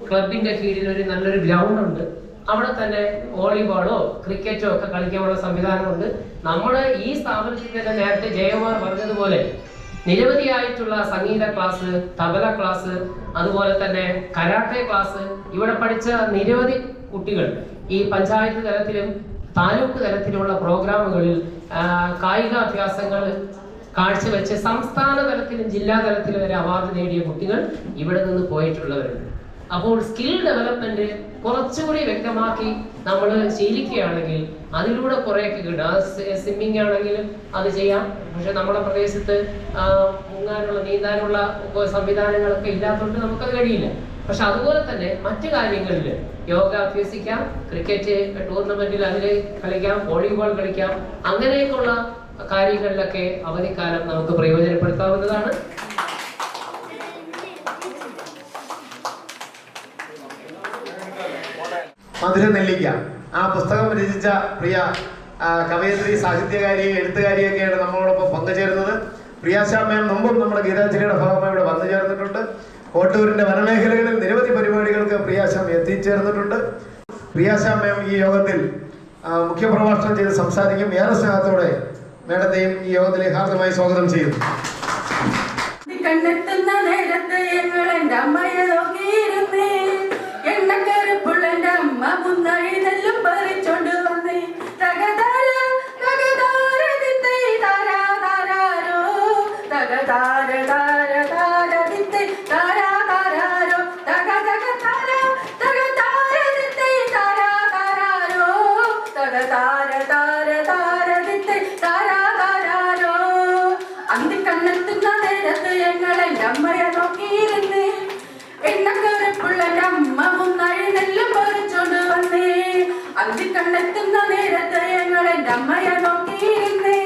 ക്ലബിന്റെ കീഴിൽ ഒരു നല്ലൊരു ഗ്രൗണ്ട് ഉണ്ട്. അവിടെ തന്നെ വോളിബോളോ ക്രിക്കറ്റോ ഒക്കെ കളിക്കാനുള്ള സംവിധാനമുണ്ട്. നമ്മുടെ ഈ സ്ഥാപനത്തിൽ തന്നെ നേരത്തെ ജയകുമാർ പറഞ്ഞതുപോലെ നിരവധിയായിട്ടുള്ള സംഗീത ക്ലാസ്, തബല ക്ലാസ്, അതുപോലെ തന്നെ കരാട്ടെ ക്ലാസ്, ഇവിടെ പഠിച്ച നിരവധി കുട്ടികൾ ഈ പഞ്ചായത്ത് തലത്തിലും താലൂക്ക് തലത്തിലുള്ള പ്രോഗ്രാമുകളിൽ കായികാഭ്യാസങ്ങൾ കാഴ്ചവെച്ച് സംസ്ഥാന തലത്തിലും ജില്ലാ തലത്തിലും വരെ അവാർഡ് നേടിയ കുട്ടികൾ ഇവിടെ നിന്ന് പോയിട്ടുള്ളവരുണ്ട്. അപ്പോൾ സ്കിൽ ഡെവലപ്മെന്റ് കുറച്ചുകൂടി വ്യക്തമാക്കി നമ്മൾ ശീലിക്കുകയാണെങ്കിൽ അതിലൂടെ കുറേയൊക്കെ കിട്ടും. സ്വിമ്മിങ് ആണെങ്കിലും അത് ചെയ്യാം. പക്ഷെ നമ്മുടെ പ്രദേശത്ത് മുങ്ങാനുള്ള, നീന്താനുള്ള സംവിധാനങ്ങളൊക്കെ ഇല്ലാത്തതുകൊണ്ട് നമുക്കത് കഴിയില്ല. പക്ഷെ അതുപോലെ തന്നെ മറ്റു കാര്യങ്ങളിൽ യോഗ അഭ്യസിക്കാം, ക്രിക്കറ്റ് ടൂർണമെന്റിൽ അതിൽ കളിക്കാം, വോളിബോൾ കളിക്കാം. അങ്ങനെയൊക്കെയുള്ള കാര്യങ്ങളിലൊക്കെ അവധിക്കാലം നമുക്ക് പ്രയോജനപ്പെടുത്താവുന്നതാണ്. മധുരനെല്ലിക്ക. ആ പുസ്തകം രചിച്ച പ്രിയ കവയത്രി, സാഹിത്യകാരി, എഴുത്തുകാരിയൊക്കെയാണ് നമ്മളോടൊപ്പം പങ്കുചേരുന്നത്. പ്രിയാശ മാം മുമ്പും നമ്മുടെ ഗീതാഞ്ജലിയുടെ ഭാഗമായി ഇവിടെ വന്നു ചേർന്നിട്ടുണ്ട്. കോട്ടൂരിന്റെ വനമേഖലകളിൽ നിരവധി പരിപാടികൾക്ക് പ്രിയാശ എത്തിച്ചേർന്നിട്ടുണ്ട്. പ്രിയാശ മാം ഈ യോഗത്തിൽ മുഖ്യപ്രഭാഷണം ചെയ്ത് സംസാരിക്കും. ഏറെ സ്നേഹത്തോടെ മേഡത്തെയും ഈ യോഗത്തിലേക്ക് ഹാർദമായി സ്വാഗതം ചെയ്യുന്നു. കണ്ണെത്തുന്ന നേരത്ത് ഞങ്ങൾ എൻ്റെ അമ്മയെ നോക്കിയിരുന്നേ, എണ്ണക്കറുപ്പുള്ള എൻ്റെ അമ്മ മുന്നഴി നെല്ലും പറിച്ചോണ്ട് വന്നേ. തകതാര തകതാര ദിത്തൈ താരാ താരാരോ, തകതാര താര താര ദിത്തൈ താരാ താരാരോ, തക തക താര തകതാര ദിത്തൈ താരാ താരാരോ, തകതാര താര താര ദിത്തൈ താരാ താരാരോ. അന്തിക്കണ്ണെത്തുന്ന നേരത്ത് ഞങ്ങൾ എൻ്റെ അമ്മയെ നോക്കിയിരുന്നേ, എണ്ണക്കറുപ്പുള്ള എൻ്റെ അമ്മ മുന്നഴി നെല്ലും പറിച്ചോണ്ട് വന്നേ. അന്തിക്കണ്ണെത്തുന്ന നേരത്ത് ഞങ്ങൾ എൻ്റെ അമ്മയെ നോക്കിയിരുന്നേ,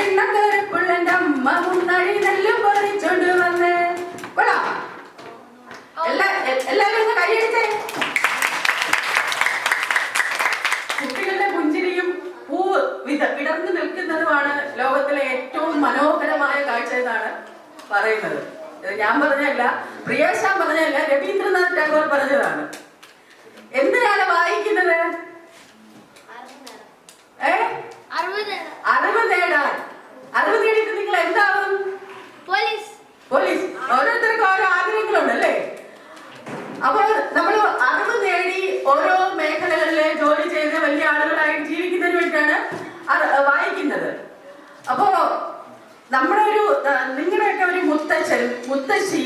എണ്ണക്കറുപ്പുള്ള എൻ്റെ അമ്മ മുന്നഴി നെല്ലും പറിച്ചോണ്ട് വന്നേ. കൊള്ളാം. എല്ലാവരും ഒന്ന് കൈയടിച്ചേ. കുട്ടികളുടെ പുഞ്ചിരിയും പൂവ് വിടർന്നു നിൽക്കുന്നതുമാണ് ലോകത്തിലെ ഏറ്റവും മനോഹരമായ കാഴ്ച എന്നാണ് പറയുന്നത്. ഇത് ഞാൻ പറഞ്ഞല്ല, പ്രിയാശ പറഞ്ഞല്ല, രവീന്ദ്രനാഥ് ടാഗോർ പറഞ്ഞതാണ്. എന്തിനാണ് വായിക്കുന്നത്? അറിവ് നേടാൻ. അറിവ് നേടിയിട്ട് നിങ്ങൾ എന്താവും? പോലീസ്. ഓരോരുത്തർക്കും ഓരോ ആഗ്രഹങ്ങളുണ്ട് അല്ലേ? അപ്പോൾ നമ്മൾ അറിവ് നേടി ഓരോ മേഖലകളിലെ ജോലി ചെയ്ത് വലിയ ആളുകളായിട്ട് ജീവിക്കുന്നതിന് വേണ്ടിയിട്ടാണ് വായിക്കുന്നത്. അപ്പോ നമ്മുടെ ഒരു നിങ്ങളുടെയൊക്കെ ഒരു മുത്തച്ഛൻ, മുത്തശ്ശി,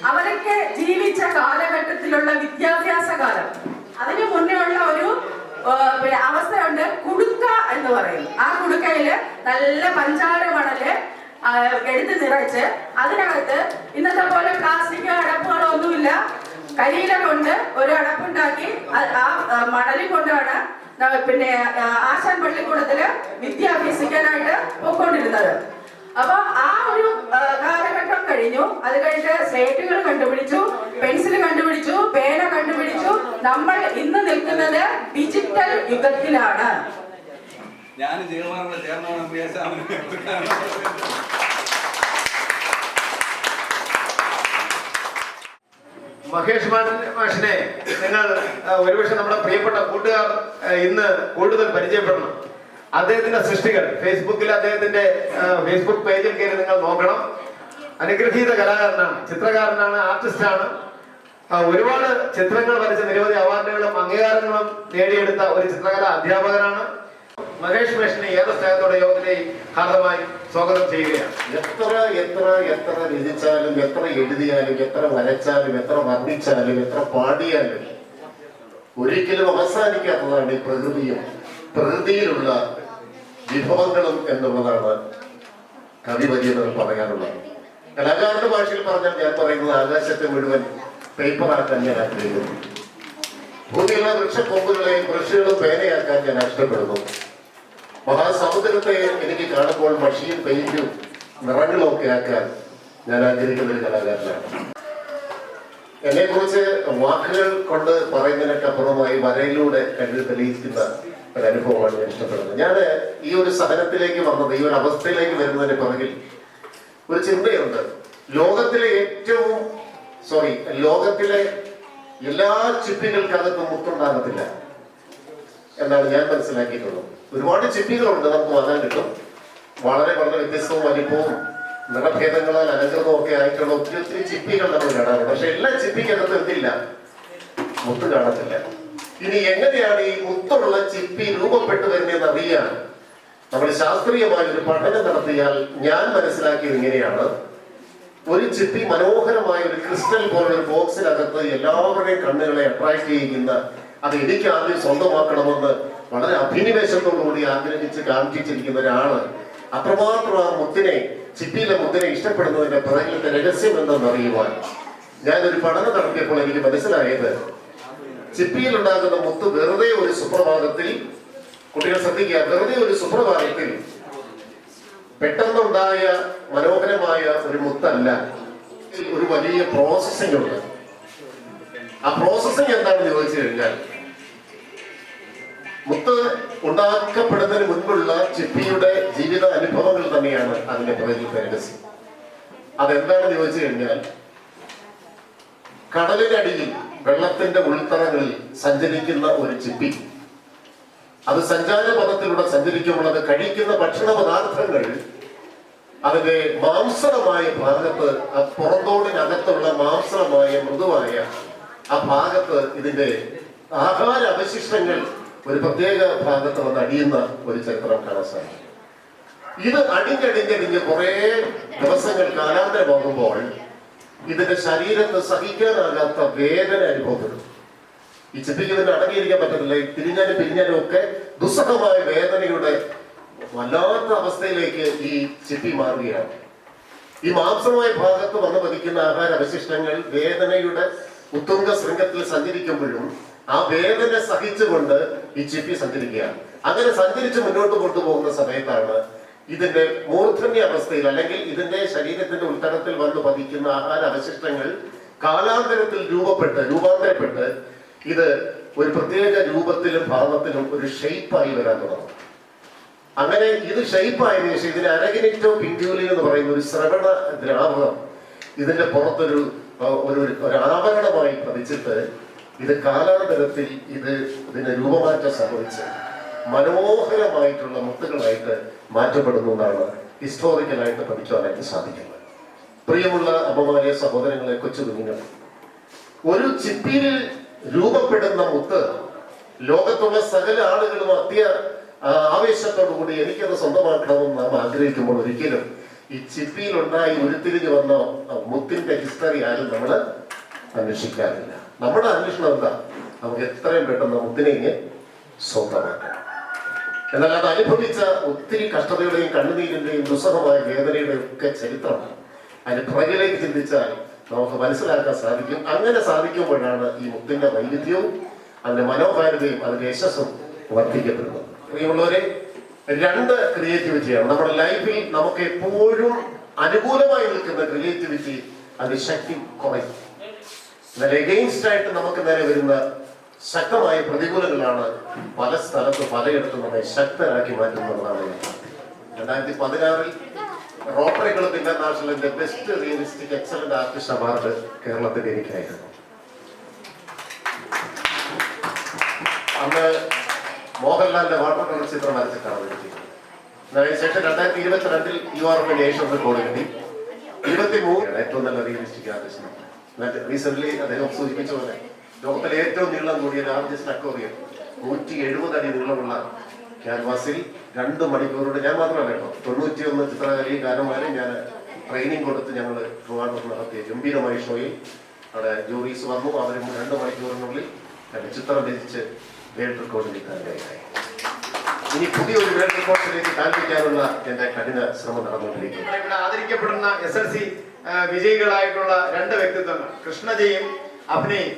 അവരൊക്കെ ജീവിച്ച കാലഘട്ടത്തിലുള്ള വിദ്യാഭ്യാസ കാലം, അതിനു മുന്നേ ഉള്ള ഒരു അവസ്ഥയുണ്ട്. കുടുക്ക എന്ന് പറയും. ആ കുടുക്കയില് നല്ല പഞ്ചാര മണല് എടുത്ത് നിറച്ച് അതിനകത്ത് ഇന്നത്തെ പോലെ പ്ലാസ്റ്റിക് അടപ്പുകളോ ഒന്നുമില്ല, കരിയില കൊണ്ട് ഒരു അടപ്പുണ്ടാക്കി ആ മണലിൽ കൊണ്ടാണ് പിന്നെ ആശാൻ പള്ളിക്കൂടത്തില് വിദ്യ അഭ്യസിക്കാനായിട്ട് പോയിക്കൊണ്ടിരുന്നത്. അപ്പൊ ആ ഒരു കാലഘട്ടം കഴിഞ്ഞു. അത് കഴിഞ്ഞിട്ട് സ്ലേറ്റുകൾ കണ്ടുപിടിച്ചു, പെൻസിൽ കണ്ടുപിടിച്ചു, പേന കണ്ടുപിടിച്ചു. നമ്മൾ ഇന്ന് നിൽക്കുന്നത് ഡിജിറ്റൽ യുഗത്തിലാണ്. ഞാൻ ചേർന്നാണ് മഹേഷ് മാഷിനെ നിങ്ങൾ ഒരുപക്ഷെ നമ്മുടെ പ്രിയപ്പെട്ട കൂട്ടുകാർ ഇന്ന് കൂടുതൽ പരിചയപ്പെടണം. അദ്ദേഹത്തിന്റെ സൃഷ്ടികൾ ഫേസ്ബുക്കിൽ, അദ്ദേഹത്തിന്റെ ഫേസ്ബുക്ക് പേജിൽ കയറി നിങ്ങൾ നോക്കണം. അനുഗ്രഹീത കലാകാരനാണ്, ചിത്രകാരനാണ്, ആർട്ടിസ്റ്റാണ്. ഒരുപാട് ചിത്രങ്ങൾ വരച്ച നിരവധി അവാർഡുകളും അംഗീകാരങ്ങളും നേടിയെടുത്ത ഒരു ചിത്രകലാ അധ്യാപകനാണ്. മഹേഷ് മേഷിനെ ഏറെ സ്നേഹത്തോടെ യോഗത്തിലേക്ക് ഹാർദമായി സ്വാഗതം ചെയ്യുകയാണ്. എത്ര രചിച്ചാലും, എത്ര എഴുതിയാലും, എത്ര വരച്ചാലും, എത്ര വർണ്ണിച്ചാലും, എത്ര പാടിയാലും ഒരിക്കലും അവസാനിക്കാത്തതാണ് ഈ പ്രകൃതിയും പ്രകൃതിയിലുള്ള വിഭവങ്ങളും എന്നുള്ളതാണ് കവി വലിയവർ പറയാനുള്ളത്. കലാകാരന്റെ ഭാഷയിൽ പറഞ്ഞാൽ ഞാൻ പറയുന്നത് ആകാശത്തെ മുഴുവൻ പേപ്പറാക്കാൻ ഞാൻ ആഗ്രഹിക്കുന്നു. ഭൂമിയിലുള്ള വൃക്ഷക്കൊമ്പുകളെയും വൃക്ഷങ്ങളും പേനയാക്കാൻ ഞാൻ ഇഷ്ടപ്പെടുന്നു. മഹാസമുദ്രത്തെ എനിക്ക് കാണുമ്പോൾ മഷിയും പെയിന്റും നിറങ്ങളും ഒക്കെ ആക്കാൻ ഞാൻ ആഗ്രഹിക്കുന്ന ഒരു കലാകാരനാണ്. എന്നെ കുറിച്ച് വാക്കുകൾ കൊണ്ട് പറയുന്നതിനൊക്കപ്പുറമായി വരയിലൂടെ കഴിവ് തെളിയിക്കുന്ന ഒരു അനുഭവമാണ് ഞാൻ ഇഷ്ടപ്പെടുന്നത്. ഞാൻ ഈ ഒരു സഹനത്തിലേക്ക് വന്നത്, ഈ ഒരു അവസ്ഥയിലേക്ക് വരുന്നതിന് പിറകിൽ ഒരു ചിന്തയുണ്ട്. ലോകത്തിലെ എല്ലാ ചിപ്പികൾക്കകത്തും മുത്തുണ്ടാകത്തില്ല എന്നാണ് ഞാൻ മനസ്സിലാക്കിയിട്ടുള്ളത്. ഒരുപാട് ചിപ്പികളുണ്ട്, നമുക്ക് വാങ്ങാൻ കിട്ടും. വളരെ വളരെ വ്യത്യസ്തവും വലിപ്പവും നിറഭേദങ്ങളാൽ അലങ്കൃതവും ഒക്കെ ആയിട്ടുള്ള ഒത്തിരി ചിപ്പികൾ നമ്മൾ കാണാറുണ്ട്. പക്ഷെ എല്ലാ ചിപ്പിക്കകത്തും എന്തില്ല? മുത്ത് കാണത്തില്ല. ഇനി എങ്ങനെയാണ് ഈ മുത്തുള്ള ചിപ്പി രൂപപ്പെട്ടു വരുന്നതെന്ന് അറിയാൻ നമ്മൾ ശാസ്ത്രീയമായ ഒരു പഠനം നടത്തിയാൽ ഞാൻ മനസ്സിലാക്കിയത് ഇങ്ങനെയാണ്. ഒരു ചിപ്പി മനോഹരമായ ഒരു ക്രിസ്റ്റൽ പോലുള്ള ഒരു ബോക്സിനകത്ത് എല്ലാവരുടെയും കണ്ണുകളെ അട്രാക്ട് ചെയ്യുന്ന, അത് എനിക്ക് ആദ്യം സ്വന്തമാക്കണമെന്ന് വളരെ അഭിനിവേശത്തോടുകൂടി ആഗ്രഹിച്ച് കാണിച്ചിരിക്കുന്ന ഒരാള് അത്രമാത്രം ആ മുത്തിനെ, ചിപ്പിയിലെ മുത്തിനെ ഇഷ്ടപ്പെടുന്നതിന്റെ പിറകിലത്തെ രഹസ്യം എന്തെന്ന് അറിയുവാൻ ഞാനൊരു പഠനം നടത്തിയപ്പോൾ എനിക്ക് മനസ്സിലായത്, ചിപ്പിയിൽ ഉണ്ടാകുന്ന മുത്ത് വെറുതെ ഒരു സുപ്രഭാതത്തിൽ, കുട്ടികൾ ശ്രദ്ധിക്കുക, വെറുതെ ഒരു സുപ്രഭാതത്തിൽ പെട്ടെന്നുണ്ടായ മനോഹരമായ ഒരു മുത്തല്ല. ഒരു വലിയ പ്രോസസ്സിംഗ് ഉണ്ട്. ആ പ്രോസസ്സിംഗ് എന്താണെന്ന് ചോദിച്ചു കഴിഞ്ഞാൽ, മുത്ത് ഉണ്ടാക്കപ്പെടുന്നതിന് മുൻപുള്ള ചിപ്പിയുടെ ജീവിത അനുഭവങ്ങൾ തന്നെയാണ് അതിന്റെ പുറകിൽ രഹസ്യം. അതെന്താണെന്ന് ചോദിച്ചു കഴിഞ്ഞാൽ, കടലിനടിയിൽ വെള്ളത്തിന്റെ ഉൾത്തറകളിൽ സഞ്ചരിക്കുന്ന ഒരു ചിപ്പി, അത് സഞ്ചാരപഥത്തിലൂടെ സഞ്ചരിക്കുമ്പോൾ അത് കഴിക്കുന്ന ഭക്ഷണ പദാർത്ഥങ്ങൾ അതിന്റെ മാംസളമായ ഭാഗത്ത്, ആ പുറന്തോടിനകത്തുള്ള മാംസളമായ മൃദുവായ ആ ഭാഗത്ത് ഇതിന്റെ ആഹാര അവശിഷ്ടങ്ങൾ ഒരു പ്രത്യേക ഭാഗത്ത് വന്ന് അടിയുന്ന ഒരു ചരിത്രം കാണാൻ സാധിക്കും. ഇത് അടിഞ്ഞടിഞ്ഞടിഞ്ഞ് കുറെ ദിവസങ്ങൾ കാലാന്തരമാകുമ്പോൾ ഇതിന്റെ ശരീരത്ത് സഹിക്കാനാകാത്ത വേദന അനുഭവപ്പെടും. ഈ ചിപ്പിക്ക് ഇതിന് അടങ്ങിയിരിക്കാൻ പറ്റത്തില്ല. തിരിഞ്ഞാലും പിരിഞ്ഞാലും ഒക്കെ ദുസ്സഹമായ വേദനയുടെ വല്ലാത്ത അവസ്ഥയിലേക്ക് ഈ ചിപ്പി മാറുകയാണ്. ഈ മാംസമായ ഭാഗത്ത് വന്ന് പതിക്കുന്ന ആഹാര അവശിഷ്ടങ്ങൾ വേദനയുടെ ഉത്തുംഗ ശൃംഗത്തിൽ സഞ്ചരിക്കുമ്പോഴും ആ വേദന സഹിച്ചുകൊണ്ട് ഈ ചിപ്പി സഞ്ചരിക്കുകയാണ്. അങ്ങനെ സഞ്ചരിച്ച് മുന്നോട്ട് കൊണ്ടുപോകുന്ന സമയത്താണ് ഇതിന്റെ മൂർധന്യ അവസ്ഥയിൽ, അല്ലെങ്കിൽ ഇതിന്റെ ശരീരത്തിന്റെ ഉൾത്തടത്തിൽ വന്ന് പതിക്കുന്ന ആഹാര അവശിഷ്ടങ്ങൾ കാലാന്തരത്തിൽ രൂപാന്തരപ്പെട്ട് ഇത് ഒരു പ്രത്യേക രൂപത്തിലും ഭാവത്തിലും ഒരു ഷെയ്പ്പായി വരാൻ തുടങ്ങും. അങ്ങനെ ഇത് ഷെയ്പ്പായതിനു ശേഷം ഇതിന് അരഗിനിറ്റോ പിൻഡ്യൂലി എന്ന് പറയുന്ന ഒരു ശ്രവണ ദ്രാവകം ഇതിന്റെ പുറത്തൊരു ആവരണമായി പതിച്ചിട്ട് ഇത് കാലാന്തരത്തിൽ ഇതിന് രൂപമാറ്റം സംഭവിച്ച് മനോഹരമായിട്ടുള്ള മുത്തുകളായിട്ട് മാറ്റപ്പെടുന്നു എന്നാണ് ഹിസ്റ്റോറിക്കലായിട്ട് പഠിക്കുവാനായിട്ട് സാധിക്കുന്നത്. പ്രിയമുള്ള അമ്മമാരെ, സഹോദരങ്ങളെ, കൊച്ചു കുഞ്ഞുങ്ങൾ, ഒരു ചിപ്പിയിൽ രൂപപ്പെടുന്ന മുത്ത് ലോകത്തുള്ള സകല ആളുകളും ആവേശത്തോടു കൂടി എനിക്കത് സ്വന്തമാക്കണമെന്ന് നാം ആഗ്രഹിക്കുമ്പോൾ ഒരിക്കലും ഈ ചിപ്പിയിലുണ്ടായി ഉരുത്തിരിഞ്ഞു വന്ന മുത്തിന്റെ ഹിസ്റ്ററി ആരും നമ്മൾ അന്വേഷിക്കാറില്ല. നമ്മുടെ അന്വേഷണം എന്താ? നമുക്ക് എത്രയും പെട്ടെന്ന് മുത്തിനെ സ്വന്തമാക്കണം. എന്നാൽ അത് അനുഭവിച്ച ഒത്തിരി കഷ്ടതയുടെയും കണ്ണുനീരിന്റെയും ദുസ്സഹമായ വേദനയുടെയും ഒക്കെ ചരിത്രം അതിന് പുറകിലേക്ക് ചിന്തിച്ചാൽ നമുക്ക് മനസ്സിലാക്കാൻ സാധിക്കും. അങ്ങനെ സാധിക്കുമ്പോഴാണ് ഈ മുത്തിന്റെ വൈവിധ്യവും അതിന്റെ മനോഹാരിതയും അതിന്റെ യശസ്സും വർദ്ധിക്കപ്പെടുന്നത്. പ്രിയമുള്ളവരെ, രണ്ട് ക്രിയേറ്റിവിറ്റിയാണ് നമ്മുടെ ലൈഫിൽ. നമുക്ക് എപ്പോഴും അനുകൂലമായി നിൽക്കുന്ന ക്രിയേറ്റിവിറ്റി അത് ശക്തി കുറയും. എന്നാൽ എഗെയിൻസ്റ്റ് ആയിട്ട് നമുക്ക് നേരെ വരുന്ന ശക്തമായ പ്രതികൂലങ്ങളാണ് പല സ്ഥലത്തും പലയിടത്തും നമ്മെ ശക്തരാക്കി മാറ്റുന്നതാണ്. 2016 റോട്ടറി ക്ലബ് ഇന്റർനാഷണലിന്റെ best realistic excellent artist award കേരളത്തിൽ എനിക്കായിരുന്നു. അന്ന് മോഹൻലാലിന്റെ വാട്ടർ കളർ ചിത്രം വരച്ചിട്ടാണ് കിട്ടിയത്. അതിനുശേഷം 2022 you are of nation record കിട്ടി. 23 ഏറ്റവും നല്ല റിയലിസ്റ്റിക് ആർട്ടിസ്റ്റ്. റീസെന്റ് അദ്ദേഹം സൂചിപ്പിച്ച പോലെ ലോകത്തിലെ ഏറ്റവും നീളം കൂടിയ ലാർജസ്റ്റ് അക്വേറിയം 170 അടി നീളമുള്ള ക്യാൻവാസിൽ 2 മണിക്കൂറുകൊണ്ട്, ഞാൻ മാത്രമല്ല കേട്ടോ, 91 ചിത്രകലകാരന്മാരെ ഞാൻ ട്രെയിനിങ് കൊടുത്ത് ഞങ്ങൾ ട്രിവാൻഡ്രത്ത് നടത്തിയ ഗംഭീരമായ ഷോയിൽ അവിടെ ജൂറീസ് വന്നു. അവർ 2 മണിക്കൂറിനുള്ളിൽ ചിത്രം രചിച്ച് വേൾഡ് റെക്കോർഡ് കിട്ടാനായി. ഇനി പുതിയൊരു വേൾഡ് റെക്കോർഡിലേക്ക് കാൽപ്പിക്കാനുള്ള എന്റെ കഠിന ശ്രമം നടന്നുകൊണ്ടിരിക്കുന്നു. ഇവിടെ ആദരിക്കപ്പെടുന്ന SLC വിജയികളായിട്ടുള്ള 2 വ്യക്തിത്വങ്ങൾ, കൃഷ്ണജയും അഭിനയും,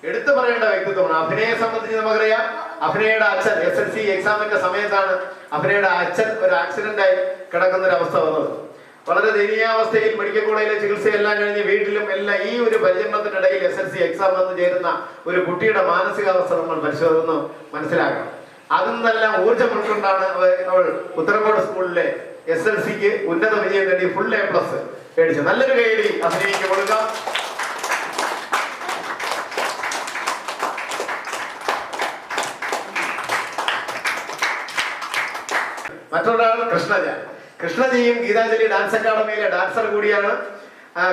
എടുത്തു പറയേണ്ട വ്യക്തിത്വമാണ്. അഭിനയെ സംബന്ധിച്ച് നമുക്കറിയാം, അഭിനയുടെ അച്ഛൻ SLC എക്സാമിന്റെ സമയത്താണ് അഭിനയുടെ അച്ഛൻ ഒരു ആക്സിഡന്റായി കിടക്കുന്ന ഒരു അവസ്ഥ വന്നത്. വളരെ ദയനീയാവസ്ഥയിൽ മെഡിക്കൽ കോളേജിലെ ചികിത്സയെല്ലാം കഴിഞ്ഞ് വീട്ടിലും എല്ലാം ഈ ഒരു പരിചരണത്തിനിടയിൽ SLC എക്സാം വന്ന് ചേരുന്ന ഒരു കുട്ടിയുടെ മാനസികാവസ്ഥ നമ്മൾ പരിശോധിക്കുന്നു മനസ്സിലാക്കണം. അതിൽ നിന്നെല്ലാം ഊർജ്ജം ഉൾക്കൊണ്ടാണ് അവൾ ഉത്തരങ്കോട് സ്കൂളിലെ SLCക്ക് ഉന്നത വിജയം നേടി ഫുൾ A+ മേടിച്ചു. നല്ലൊരു കൈയടി അഭിനയിക്ക് കൊടുക്കാം. മറ്റൊരാൾ കൃഷ്ണജയും ഗീതാഞ്ജലി ഡാൻസ് അക്കാദമിയിലെ ഡാൻസർ കൂടിയാണ്.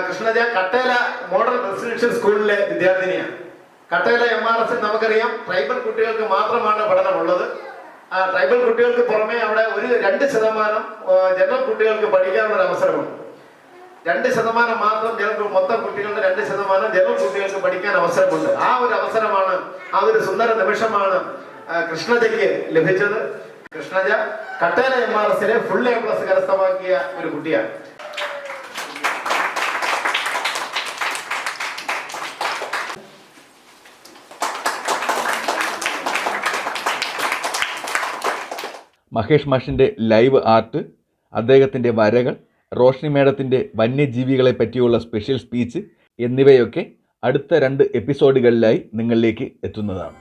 കൃഷ്ണജ കട്ടേല മോഡൽ റെസിഡൻഷ്യൽ സ്കൂളിലെ വിദ്യാർത്ഥിനിയാണ്. കട്ടേല MRS നമുക്കറിയാം ട്രൈബൽ കുട്ടികൾക്ക് മാത്രമാണ് പഠനമുള്ളത്. ട്രൈബൽ കുട്ടികൾക്ക് പുറമെ അവിടെ 2% ജനറൽ കുട്ടികൾക്ക് പഠിക്കാനുള്ള ഒരു അവസരമുണ്ട്. 2% മാത്രം മൊത്തം കുട്ടികളുടെ 2% ജനറൽ കുട്ടികൾക്ക് പഠിക്കാൻ അവസരമുണ്ട്. ആ ഒരു അവസരമാണ്, ആ ഒരു സുന്ദര നിമിഷമാണ് കൃഷ്ണജയ്ക്ക് ലഭിച്ചത്. കൃഷ്ണജ കട്ടേല MRSലെ ഫുൾ A+ കരസ്ഥമാക്കിയ ഒരു കുട്ടിയാണ്. മഹേഷ് മാഷിൻ്റെ ലൈവ് ആർട്ട്, അദ്ദേഹത്തിൻ്റെ വരകൾ, റോഷ്നി മേഡത്തിൻ്റെ വന്യജീവികളെ പറ്റിയുള്ള സ്പെഷ്യൽ സ്പീച്ച് എന്നിവയൊക്കെ അടുത്ത 2 എപ്പിസോഡുകളിലായി നിങ്ങളിലേക്ക് എത്തുന്നതാണ്.